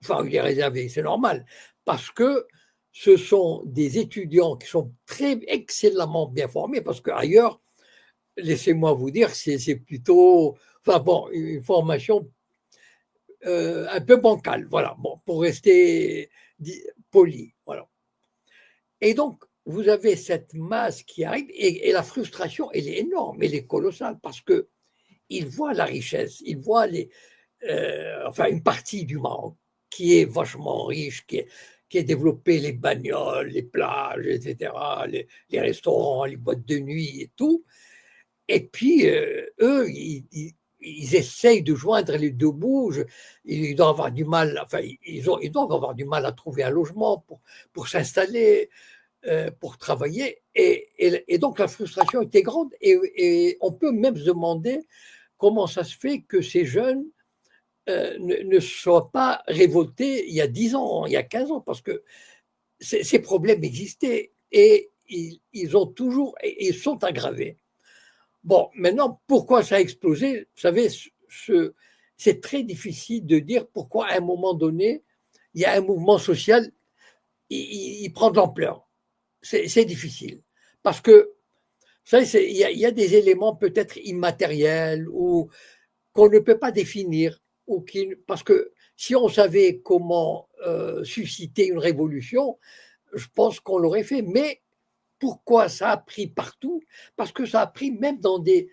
c'est normal, parce que ce sont des étudiants qui sont très excellemment bien formés, parce qu'ailleurs, laissez-moi vous dire, c'est plutôt, une formation un peu bancale, voilà, bon, pour rester poli, voilà. Et donc, vous avez cette masse qui arrive, et la frustration, elle est énorme, elle est colossale, parce qu'ils voient la richesse, ils voient une partie du Maroc qui est vachement riche, qui est développé, les bagnoles, les plages, etc., les restaurants, les boîtes de nuit et tout. Et puis, eux, ils essayent de joindre les deux bouts. Ils doivent avoir du mal, ils doivent avoir du mal à trouver un logement pour s'installer, pour travailler. Et donc, la frustration était grande. Et on peut même se demander comment ça se fait que ces jeunes ne soient pas révoltés il y a 10 ans, il y a 15 ans, parce que ces problèmes existaient et ils sont aggravés. Bon, maintenant, pourquoi ça a explosé? Vous savez, c'est très difficile de dire pourquoi à un moment donné, il y a un mouvement social, il prend de l'ampleur. C'est difficile. Parce que, vous savez, il y a des éléments peut-être immatériels ou qu'on ne peut pas définir. Parce que si on savait comment susciter une révolution, je pense qu'on l'aurait fait. Mais pourquoi ça a pris partout? Parce que ça a pris même dans des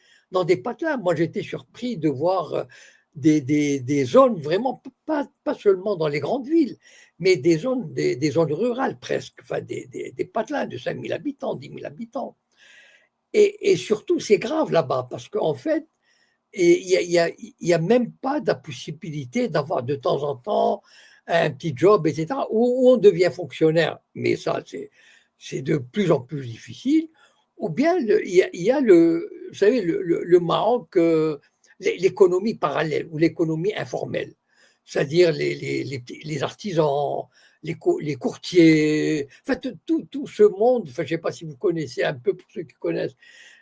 patelins. Moi, j'étais surpris de voir des zones vraiment, pas seulement dans les grandes villes, mais des zones rurales presque, des patelins de 5 000 habitants, 10 000 habitants. Et surtout, c'est grave là-bas, parce qu'en fait, il n'y a même pas de possibilité d'avoir de temps en temps un petit job, etc., où on devient fonctionnaire. Mais ça, c'est de plus en plus difficile. Ou bien, il y a vous savez, le Maroc, l'économie parallèle ou l'économie informelle, c'est-à-dire les artisans, les courtiers, en fait, tout ce monde, je ne sais pas si vous connaissez un peu, pour ceux qui connaissent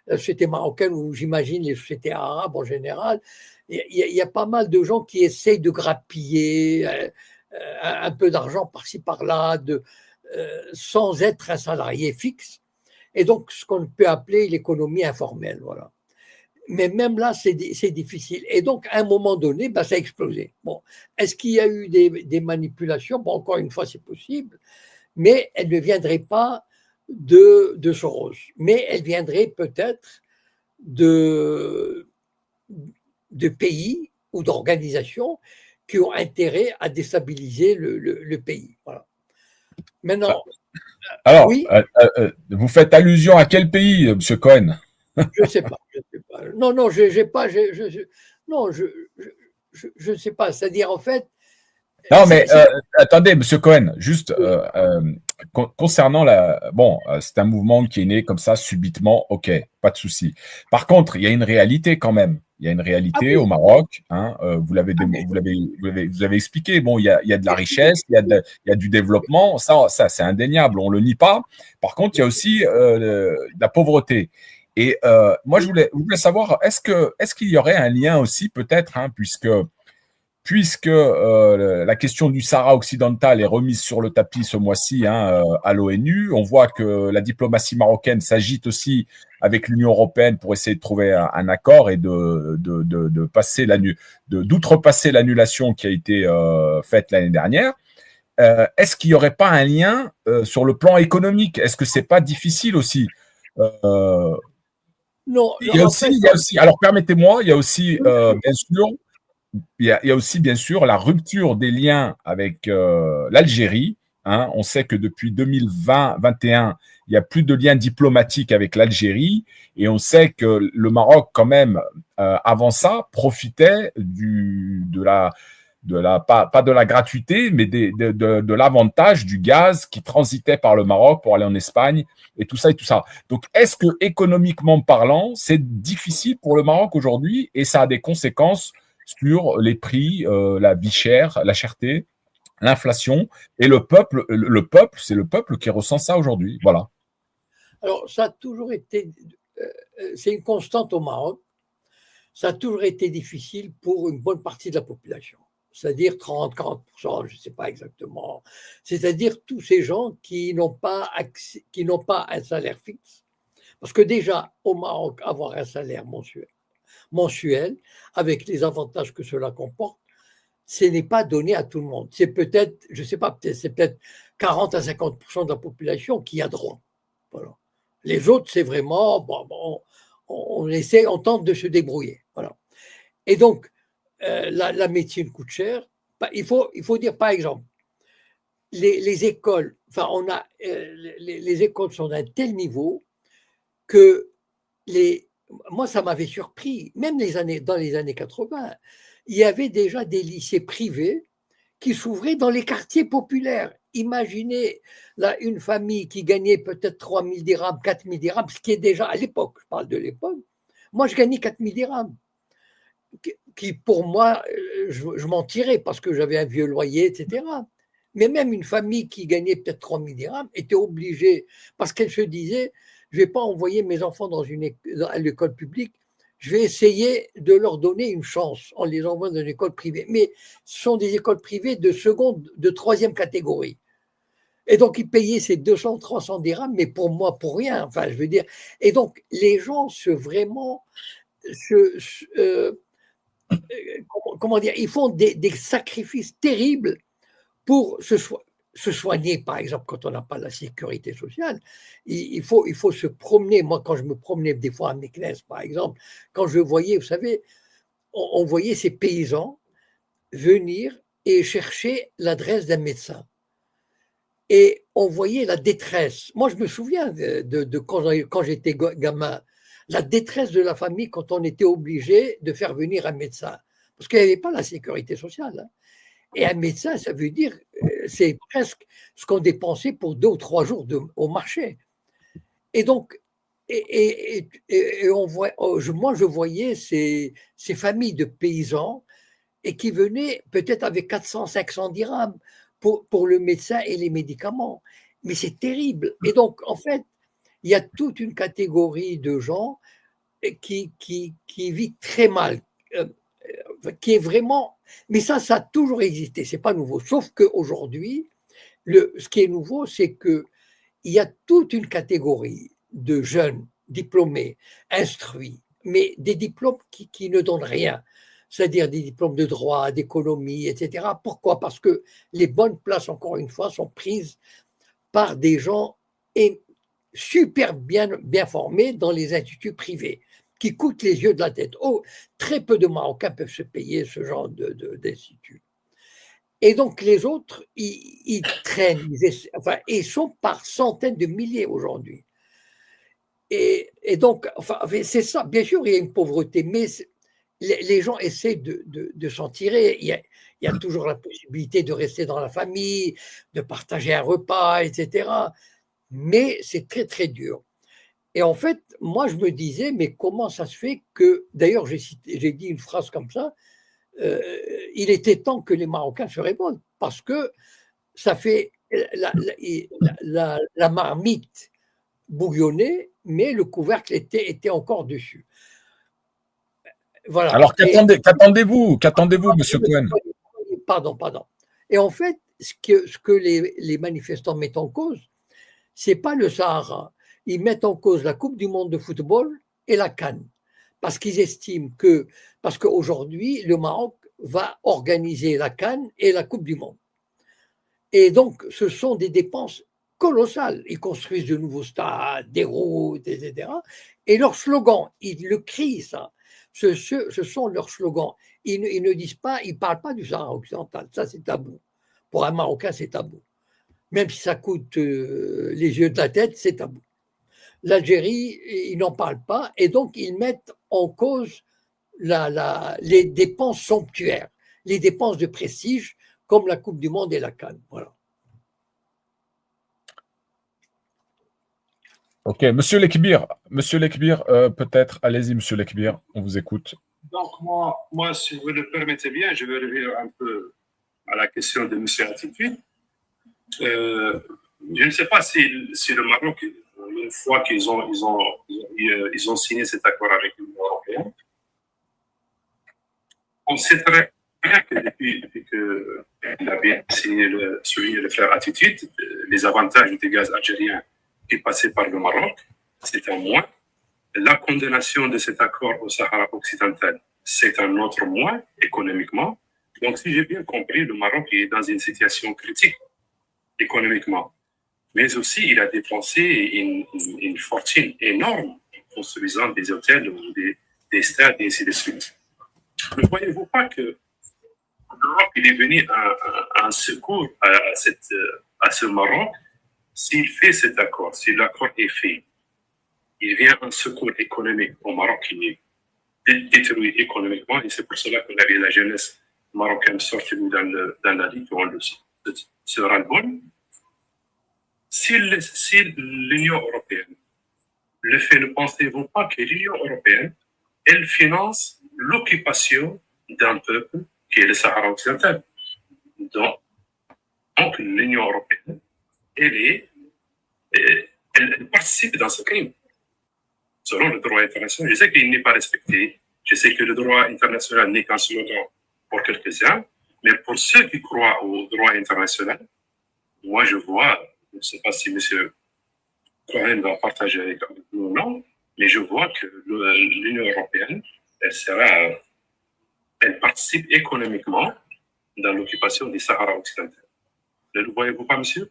la société marocaine ou j'imagine les sociétés arabes en général, il y a pas mal de gens qui essayent de grappiller un peu d'argent par-ci par-là, sans être un salarié fixe, et donc ce qu'on peut appeler l'économie informelle, voilà. Mais même là, c'est difficile. Et donc, à un moment donné, ça a explosé. Bon, est-ce qu'il y a eu des manipulations? Bon, encore une fois, c'est possible, mais elles ne viendraient pas de Soros, mais elles viendraient peut-être de pays ou d'organisations qui ont intérêt à déstabiliser le pays. Voilà. Maintenant, alors, oui, vous faites allusion à quel pays, M. Cohen? je ne sais pas. Non, je ne sais pas. C'est-à-dire, en fait. Non, mais attendez, M. Cohen, juste concernant c'est un mouvement qui est né comme ça subitement, ok, pas de souci. Par contre, il y a une réalité quand même. Il Il y a une réalité oui. au Maroc, hein, vous l'avez expliqué. Bon, il y a de la richesse, il y a du développement, ça c'est indéniable, on le nie pas. Par contre, il y a aussi de la pauvreté. Et moi, je voulais savoir, est-ce qu'il y aurait un lien aussi, peut-être, hein, puisque la question du Sahara occidental est remise sur le tapis ce mois-ci, hein, à l'ONU. On voit que la diplomatie marocaine s'agite aussi avec l'Union européenne pour essayer de trouver un accord et d'outrepasser l'annulation qui a été faite l'année dernière. Est-ce qu'il n'y aurait pas un lien sur le plan économique? Est-ce que c'est pas difficile aussi? Non, Il y a aussi, alors permettez-moi, il y a aussi, bien sûr, il y a aussi, bien sûr, la rupture des liens avec l'Algérie. Hein. On sait que depuis 2020-2021, il n'y a plus de liens diplomatiques avec l'Algérie. Et on sait que le Maroc, quand même, avant ça, profitait pas de la gratuité, mais de l'avantage du gaz qui transitait par le Maroc pour aller en Espagne et tout ça et tout ça. Donc, est-ce que économiquement parlant, c'est difficile pour le Maroc aujourd'hui et ça a des conséquences sur les prix, la vie chère, la cherté, l'inflation et le peuple, c'est le peuple qui ressent ça aujourd'hui. Voilà. Alors, ça a toujours été, c'est une constante au Maroc, ça a toujours été difficile pour une bonne partie de la population, c'est-à-dire 30-40%, je ne sais pas exactement, c'est-à-dire tous ces gens qui n'ont pas un salaire fixe, parce que déjà, au Maroc, avoir un salaire mensuel, avec les avantages que cela comporte, ce n'est pas donné à tout le monde. C'est peut-être, je ne sais pas, c'est peut-être 40 à 50% de la population qui a droit. Voilà. Les autres, c'est vraiment, on tente de se débrouiller. Voilà. Et donc, la médecine coûte cher. Il faut dire, par exemple, les écoles, enfin, les écoles sont d'un tel niveau que moi, ça m'avait surpris, même dans les années 80, il y avait déjà des lycées privés qui s'ouvraient dans les quartiers populaires. Imaginez là, une famille qui gagnait peut-être 3 000 dirhams, 4 000 dirhams, ce qui est déjà à l'époque, je parle de l'époque. Moi, je gagnais 4 000 dirhams, qui pour moi, je m'en tirais parce que j'avais un vieux loyer, etc. Mais même une famille qui gagnait peut-être 3 000 dirhams était obligée, parce qu'elle se disait, je ne vais pas envoyer mes enfants à l'école publique, je vais essayer de leur donner une chance en les envoyant dans une école privée. Mais ce sont des écoles privées de seconde, de troisième catégorie. Et donc, ils payaient ces 200, 300 dirhams, mais pour moi, pour rien. Enfin, je veux dire. Et donc, les gens comment dire, ils font des sacrifices terribles pour se soigner, par exemple, quand on n'a pas la sécurité sociale. Il faut se promener. Moi, quand je me promenais des fois à Meknès, par exemple, quand je voyais, vous savez, on voyait ces paysans venir et chercher l'adresse d'un médecin. Et on voyait la détresse. Moi, je me souviens de quand j'étais gamin, la détresse de la famille quand on était obligé de faire venir un médecin. Parce qu'il n'y avait pas la sécurité sociale. Hein. Et un médecin, ça veut dire, c'est presque ce qu'on dépensait pour 2 ou 3 jours au marché. Et donc, moi, je voyais ces familles de paysans et qui venaient peut-être avec 400, 500 dirhams pour le médecin et les médicaments. Mais c'est terrible. Et donc, en fait, il y a toute une catégorie de gens qui vit très mal, qui est vraiment. Mais ça a toujours existé, c'est pas nouveau. Sauf qu'aujourd'hui, ce qui est nouveau, c'est qu'il y a toute une catégorie de jeunes diplômés, instruits, mais des diplômes qui ne donnent rien, c'est-à-dire des diplômes de droit, d'économie, etc. Pourquoi? Parce que les bonnes places, encore une fois, sont prises par des gens super bien formés dans les instituts privés, qui coûtent les yeux de la tête. Très peu de Marocains peuvent se payer ce genre d'institut. Et donc les autres, ils traînent, ils sont par centaines de milliers aujourd'hui. Et donc, c'est ça. Bien sûr, il y a une pauvreté, mais les gens essaient de s'en tirer. Il y a toujours la possibilité de rester dans la famille, de partager un repas, etc. Mais c'est très, très dur. Et en fait, moi, je me disais, mais comment ça se fait que, d'ailleurs, j'ai dit une phrase comme ça, il était temps que les Marocains se révoltent, parce que ça fait la marmite bouillonnait, mais le couvercle était encore dessus. Voilà. Alors, qu'attendez-vous, Monsieur Cohen? Pardon. Et en fait, ce que les manifestants mettent en cause, c'est pas le Sahara. Ils mettent en cause la Coupe du monde de football et la CAN. Parce qu'ils estiment parce qu'aujourd'hui, le Maroc va organiser la CAN et la Coupe du monde. Et donc, ce sont des dépenses colossales. Ils construisent de nouveaux stades, des routes, etc. Et leur slogan, ils le crient, ça. Ce sont leurs slogans. Ils ne disent pas, ils ne parlent pas du Sahara occidental. Ça, c'est tabou. Pour un Marocain, c'est tabou. Même si ça coûte les yeux de la tête, c'est tabou. L'Algérie, ils n'en parlent pas. Et donc, ils mettent en cause les dépenses somptuaires, les dépenses de prestige, comme la Coupe du monde et la CAN. Voilà. Ok, Monsieur Lekbir, peut-être, allez-y, Monsieur Lekbir, on vous écoute. Donc, moi, si vous le permettez bien, je vais revenir un peu à la question de Monsieur Attitude. Je ne sais pas si le Maroc, une fois qu'ils ont signé cet accord avec l'Union européenne, on sait très bien que depuis qu'il a bien signé le frère Attitude, les avantages du gaz algérien qui passait par le Maroc, c'est un moins. La condamnation de cet accord au Sahara occidental, c'est un autre moins économiquement. Donc, si j'ai bien compris, le Maroc est dans une situation critique économiquement. Mais aussi, il a dépensé une fortune énorme en construisant des hôtels ou des stades et ainsi de suite. Ne voyez-vous pas que l'Europe est venu un secours à ce Maroc s'il fait cet accord, si l'accord est fait? Il vient un secours économique au Maroc qui est détruit économiquement, et c'est pour cela qu'on avait la jeunesse marocaine sortie dans la vie, on le se ras-le-bol. Si l'Union européenne le fait, ne pensez-vous pas que l'Union européenne, elle finance l'occupation d'un peuple qui est le Sahara occidental? Donc l'Union européenne, elle participe dans ce crime. Selon le droit international, je sais qu'il n'est pas respecté. Je sais que le droit international n'est qu'un slogan pour quelques-uns, mais pour ceux qui croient au droit international, moi je vois, je ne sais pas si M. Cohen va partager avec nous ou non, mais je vois que l'Union européenne, elle participe économiquement dans l'occupation du Sahara occidental. Ne le voyez-vous pas, monsieur?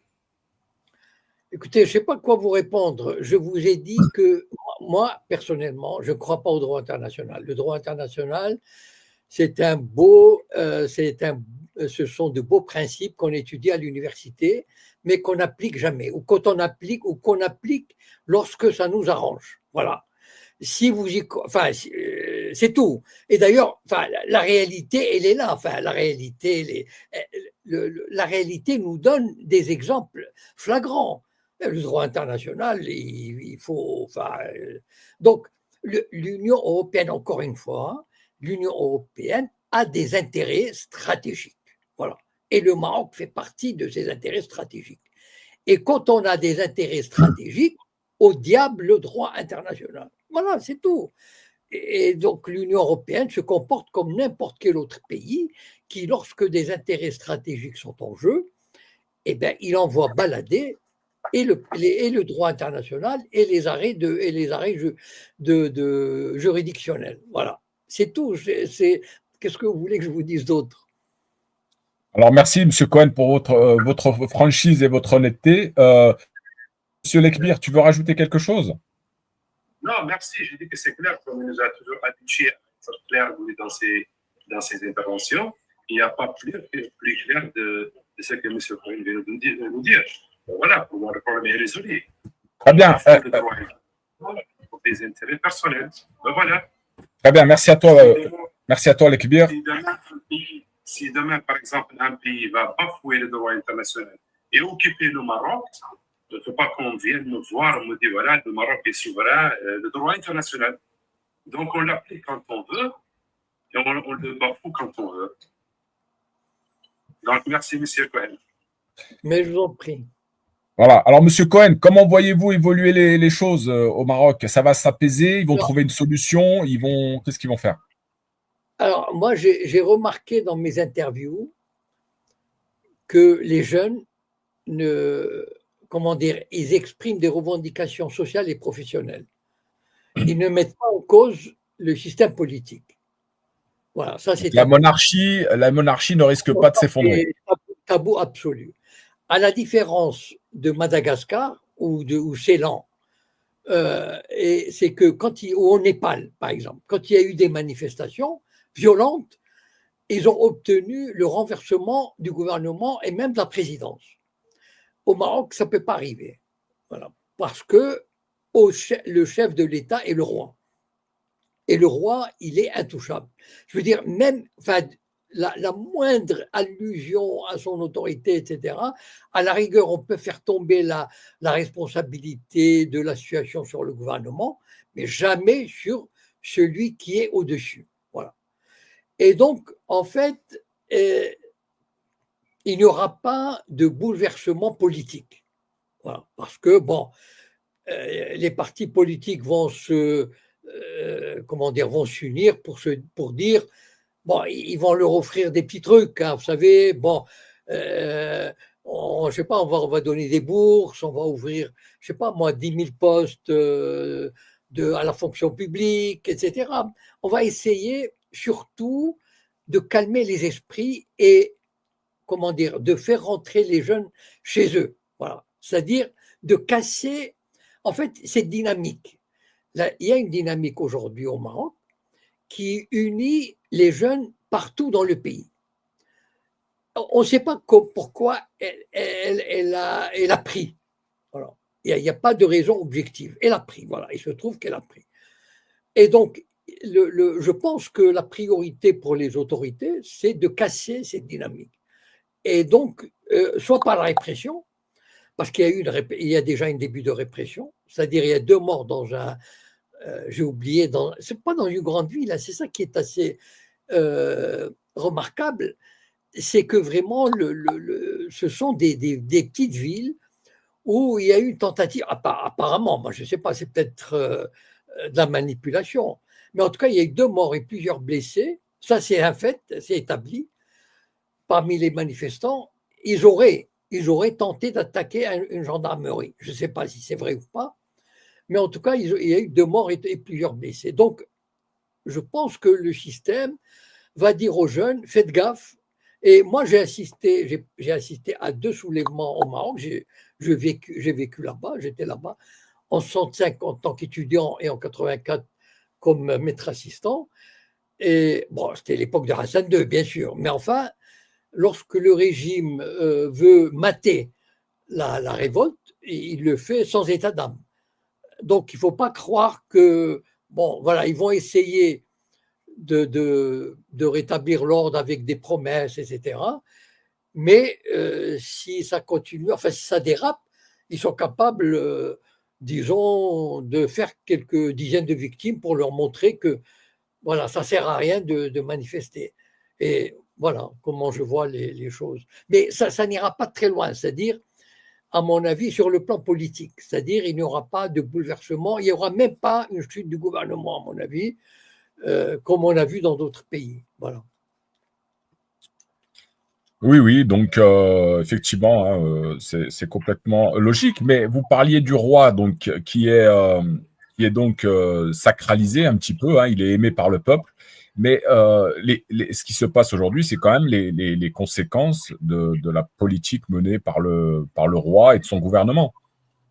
Écoutez, je ne sais pas quoi vous répondre. Je vous ai dit que moi, personnellement, je ne crois pas au droit international. Le droit international, ce sont de beaux principes qu'on étudie à l'université, mais qu'on n'applique jamais, ou qu'on applique lorsque ça nous arrange. Voilà. Si vous c'est tout. Et d'ailleurs, la réalité, elle est là. La réalité nous donne des exemples flagrants. Le droit international, il faut. Donc, l'Union européenne, encore une fois, l'Union européenne a des intérêts stratégiques. Voilà. Et le Maroc fait partie de ces intérêts stratégiques. Et quand on a des intérêts stratégiques, au diable le droit international. Voilà, c'est tout. Et donc, l'Union européenne se comporte comme n'importe quel autre pays qui, lorsque des intérêts stratégiques sont en jeu, eh bien, il envoie balader et le droit international et les arrêts juridictionnels. Voilà, c'est tout. Qu'est-ce que vous voulez que je vous dise d'autre? Alors, merci, M. Cohen, pour votre franchise et votre honnêteté. Monsieur Lekbir, tu veux rajouter quelque chose? Non, merci. Je dis que c'est clair, comme il nous a toujours habitués à être clair dans ses interventions. Il n'y a pas plus clair de ce que M. Cohen vient de nous dire. Voilà, pour moi, le problème est résolu. Très bien. Pour des intérêts personnels. Voilà. Très bien, merci à toi, Lekbir. Si demain, par exemple, un pays va bafouer le droit international et occuper le Maroc, Il ne faut pas qu'on vienne me voir, on me dit voilà, le Maroc est souverain, le droit international. Donc on l'applique quand on veut et on le bafoue quand on veut. Donc merci, monsieur Cohen. Mais je vous en prie. Voilà. Alors, Monsieur Cohen, comment voyez-vous évoluer les choses au Maroc? Ça va s'apaiser? Ils vont trouver une solution? Qu'est-ce qu'ils vont faire? Alors, moi, j'ai remarqué dans mes interviews que les jeunes ils expriment des revendications sociales et professionnelles. Ils ne mettent pas en cause le système politique. Voilà, ça c'est la monarchie ne risque pas de s'effondrer. Tabou absolu. À la différence de Madagascar ou Ceylan, et c'est que ou au Népal, par exemple, quand il y a eu des manifestations violentes, ils ont obtenu le renversement du gouvernement et même de la présidence. Au Maroc, ça ne peut pas arriver. Voilà. Parce que le chef de l'État est le roi. Et le roi, il est intouchable. Je veux dire, même la moindre allusion à son autorité, etc., à la rigueur, on peut faire tomber la responsabilité de la situation sur le gouvernement, mais jamais sur celui qui est au-dessus. Voilà. Et donc, en fait, il n'y aura pas de bouleversement politique. Voilà. Parce que, bon, les partis politiques vont vont s'unir pour dire, bon, ils vont leur offrir des petits trucs, hein, vous savez, bon, je sais pas, on va donner des bourses, on va ouvrir, je sais pas moi, 10 000 postes à la fonction publique, etc. On va essayer surtout de calmer les esprits et, de faire rentrer les jeunes chez eux. Voilà. C'est-à-dire de casser, en fait, cette dynamique. Là, il y a une dynamique aujourd'hui au Maroc qui unit les jeunes partout dans le pays. On ne sait pas pourquoi elle a pris. Voilà. Il n'y a pas de raison objective. Elle a pris, voilà. Il se trouve qu'elle a pris. Et donc, je pense que la priorité pour les autorités, c'est de casser cette dynamique. Et donc, soit par la répression, parce qu'il y a déjà un début de répression, c'est-à-dire il y a 2 morts dans j'ai oublié, c'est pas dans une grande ville, hein, c'est ça qui est assez remarquable, c'est que vraiment, ce sont des petites villes où il y a eu une tentative, apparemment, moi je ne sais pas, c'est peut-être de la manipulation, mais en tout cas, il y a eu 2 morts et plusieurs blessés, ça c'est un fait, c'est établi, parmi les manifestants, ils auraient tenté d'attaquer une gendarmerie. Je ne sais pas si c'est vrai ou pas, mais en tout cas, il y a eu 2 morts et plusieurs blessés. Donc, je pense que le système va dire aux jeunes, faites gaffe. Et moi, j'ai assisté à 2 soulèvements au Maroc. J'ai vécu là-bas, j'étais là-bas en 65 en tant qu'étudiant et en 84 comme maître assistant. Et bon, c'était l'époque de Hassan II, bien sûr. Mais enfin, lorsque le régime veut mater la révolte, il le fait sans état d'âme. Donc, il ne faut pas croire que, bon, voilà, ils vont essayer de rétablir l'ordre avec des promesses, etc. Mais si ça continue, enfin, si ça dérape, ils sont capables, disons, de faire quelques dizaines de victimes pour leur montrer que, voilà, ça ne sert à rien de manifester. Et voilà comment je vois les choses. Mais ça n'ira pas très loin, c'est-à-dire, à mon avis, sur le plan politique. C'est-à-dire, il n'y aura pas de bouleversement, il n'y aura même pas une chute du gouvernement, à mon avis, comme on a vu dans d'autres pays. Voilà. Oui, donc effectivement, hein, c'est complètement logique. Mais vous parliez du roi, donc qui est donc sacralisé un petit peu, hein, il est aimé par le peuple. Mais ce qui se passe aujourd'hui, c'est quand même les conséquences de la politique menée par le roi et de son gouvernement.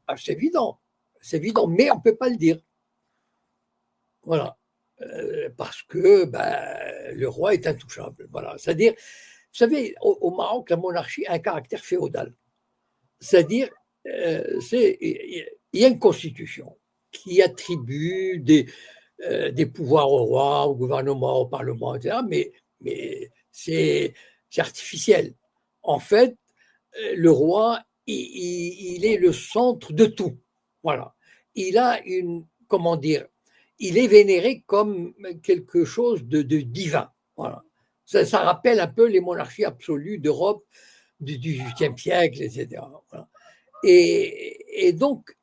Ah, c'est évident, mais on ne peut pas le dire. Voilà. Parce que le roi est intouchable. Voilà. C'est-à-dire, vous savez, au Maroc, la monarchie a un caractère féodal. C'est-à-dire, il y a une constitution qui attribue des pouvoirs au roi, au gouvernement, au parlement, etc. Mais c'est artificiel. En fait, le roi il est le centre de tout. Voilà. Il a comment dire, il est vénéré comme quelque chose de divin. Voilà. Ça rappelle un peu les monarchies absolues d'Europe du XVIIIe siècle, etc. Voilà. Et donc,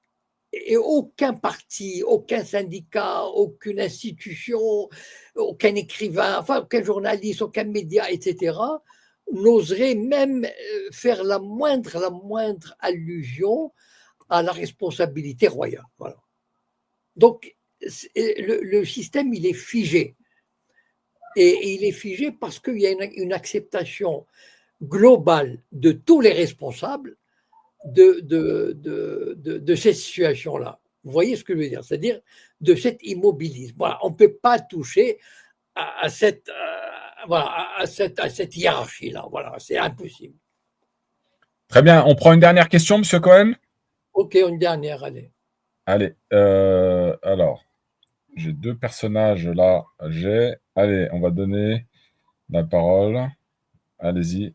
aucun parti, aucun syndicat, aucune institution, aucun écrivain, enfin aucun journaliste, aucun média, etc., n'oserait même faire la moindre allusion à la responsabilité royale. Voilà. Donc, le système, il est figé. Et il est figé parce qu'il y a une acceptation globale de tous les responsables de cette situation-là. Vous voyez ce que je veux dire? C'est-à-dire de cet immobilisme. Voilà, on ne peut pas toucher à cette hiérarchie-là. Voilà, c'est impossible. Très bien. On prend une dernière question, Monsieur Cohen? Ok, une dernière, allez. Allez. Alors, j'ai 2 personnages là. Allez, on va donner la parole. Allez-y.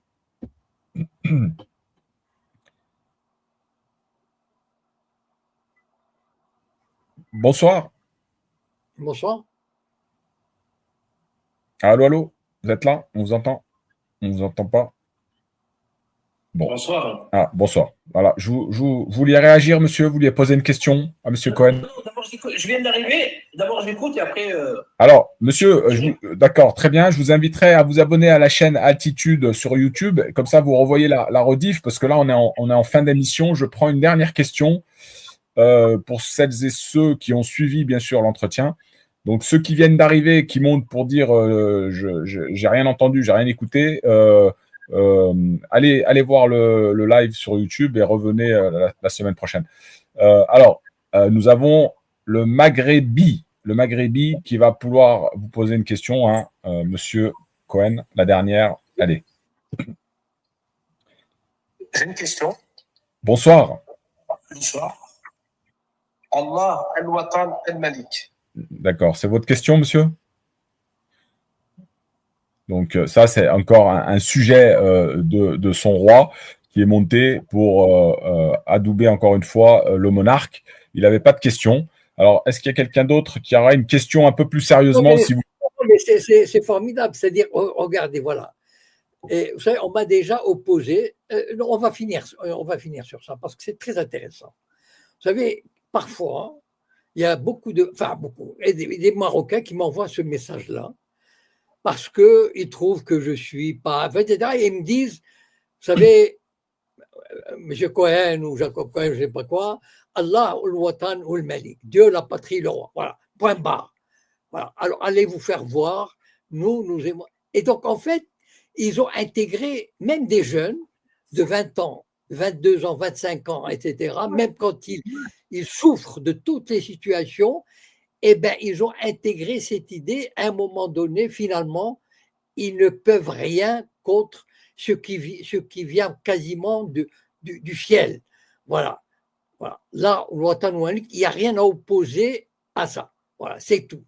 Bonsoir. Bonsoir. Allô? Vous êtes là? On vous entend? On ne vous entend pas? Bon. Bonsoir. Ah, bonsoir. Voilà. Vous vouliez réagir, monsieur? Vous vouliez poser une question à monsieur Cohen? Non, d'abord, je viens d'arriver. D'abord, j'écoute et après. Alors, monsieur, d'accord, très bien. Je vous inviterai à vous abonner à la chaîne Altitude sur YouTube. Comme ça, vous revoyez la rediff, parce que là, on est en fin d'émission. Je prends une dernière question pour celles et ceux qui ont suivi, bien sûr, l'entretien. Donc, ceux qui viennent d'arriver, qui montent pour dire j'ai rien entendu, j'ai rien écouté, allez voir le live sur YouTube et revenez la semaine prochaine. Alors, nous avons le Maghrébi qui va pouvoir vous poser une question, hein, monsieur Cohen, la dernière. Allez. J'ai une question. Bonsoir. Bonsoir. Allah al-Watan al-Malik. D'accord, c'est votre question, monsieur? Donc ça, c'est encore un sujet de son roi qui est monté pour adouber encore une fois le monarque. Il n'avait pas de question. Alors, est-ce qu'il y a quelqu'un d'autre qui aura une question un peu plus sérieusement? C'est formidable. C'est-à-dire, regardez, voilà. Et vous savez, on m'a déjà opposé. On va finir sur ça parce que c'est très intéressant. Vous savez, parfois, il y a beaucoup, des Marocains qui m'envoient ce message-là parce qu'ils trouvent que je ne suis pas, etc. Et ils me disent, vous savez, M. Cohen ou Jacob Cohen, je ne sais pas quoi, Allah ul Watan ul Malik, Dieu, la patrie, le roi. Voilà, point barre. Voilà. Alors, allez vous faire voir, nous aimons. Et donc, en fait, ils ont intégré même des jeunes de 20 ans, 22 ans, 25 ans, etc., même quand ils souffrent de toutes les situations, eh bien, ils ont intégré cette idée. À un moment donné, finalement, ils ne peuvent rien contre ce qui vient quasiment du ciel. Voilà. Là, il n'y a rien à opposer à ça. Voilà, c'est tout.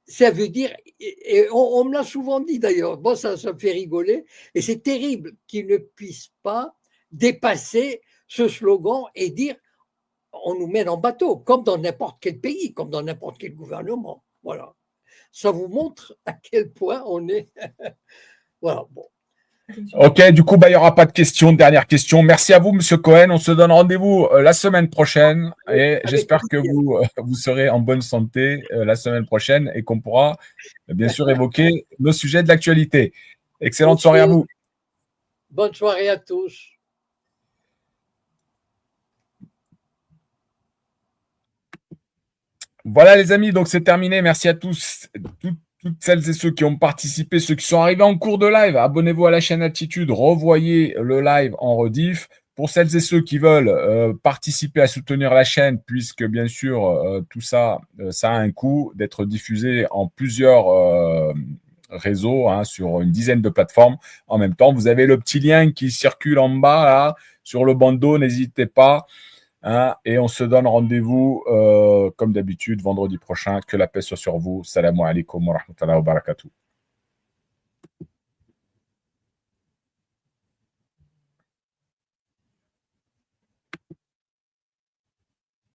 Ça veut dire, et on me l'a souvent dit d'ailleurs, bon, ça me fait rigoler, et c'est terrible qu'ils ne puissent pas dépasser ce slogan et dire on nous mène en bateau, comme dans n'importe quel pays, comme dans n'importe quel gouvernement. Voilà. Ça vous montre à quel point on est. Voilà, bon. Ok, du coup, il n'y aura pas de questions. Dernière question. Merci à vous, monsieur Cohen. On se donne rendez-vous la semaine prochaine et j'espère que vous serez en bonne santé la semaine prochaine et qu'on pourra bien sûr évoquer nos sujets de l'actualité. Excellente soirée à vous. Bonne soirée à tous. Voilà les amis, donc c'est terminé. Merci à tous, toutes celles et ceux qui ont participé, ceux qui sont arrivés en cours de live. Abonnez-vous à la chaîne Altitude, revoyez le live en rediff. Pour celles et ceux qui veulent participer à soutenir la chaîne, puisque bien sûr tout ça, ça a un coût d'être diffusé en plusieurs réseaux, hein, sur une dizaine de plateformes en même temps. Vous avez le petit lien qui circule en bas là, sur le bandeau, n'hésitez pas. Hein, et on se donne rendez-vous comme d'habitude vendredi prochain. Que la paix soit sur vous. Salam alaikum wa rahmatullahi wa barakatuh.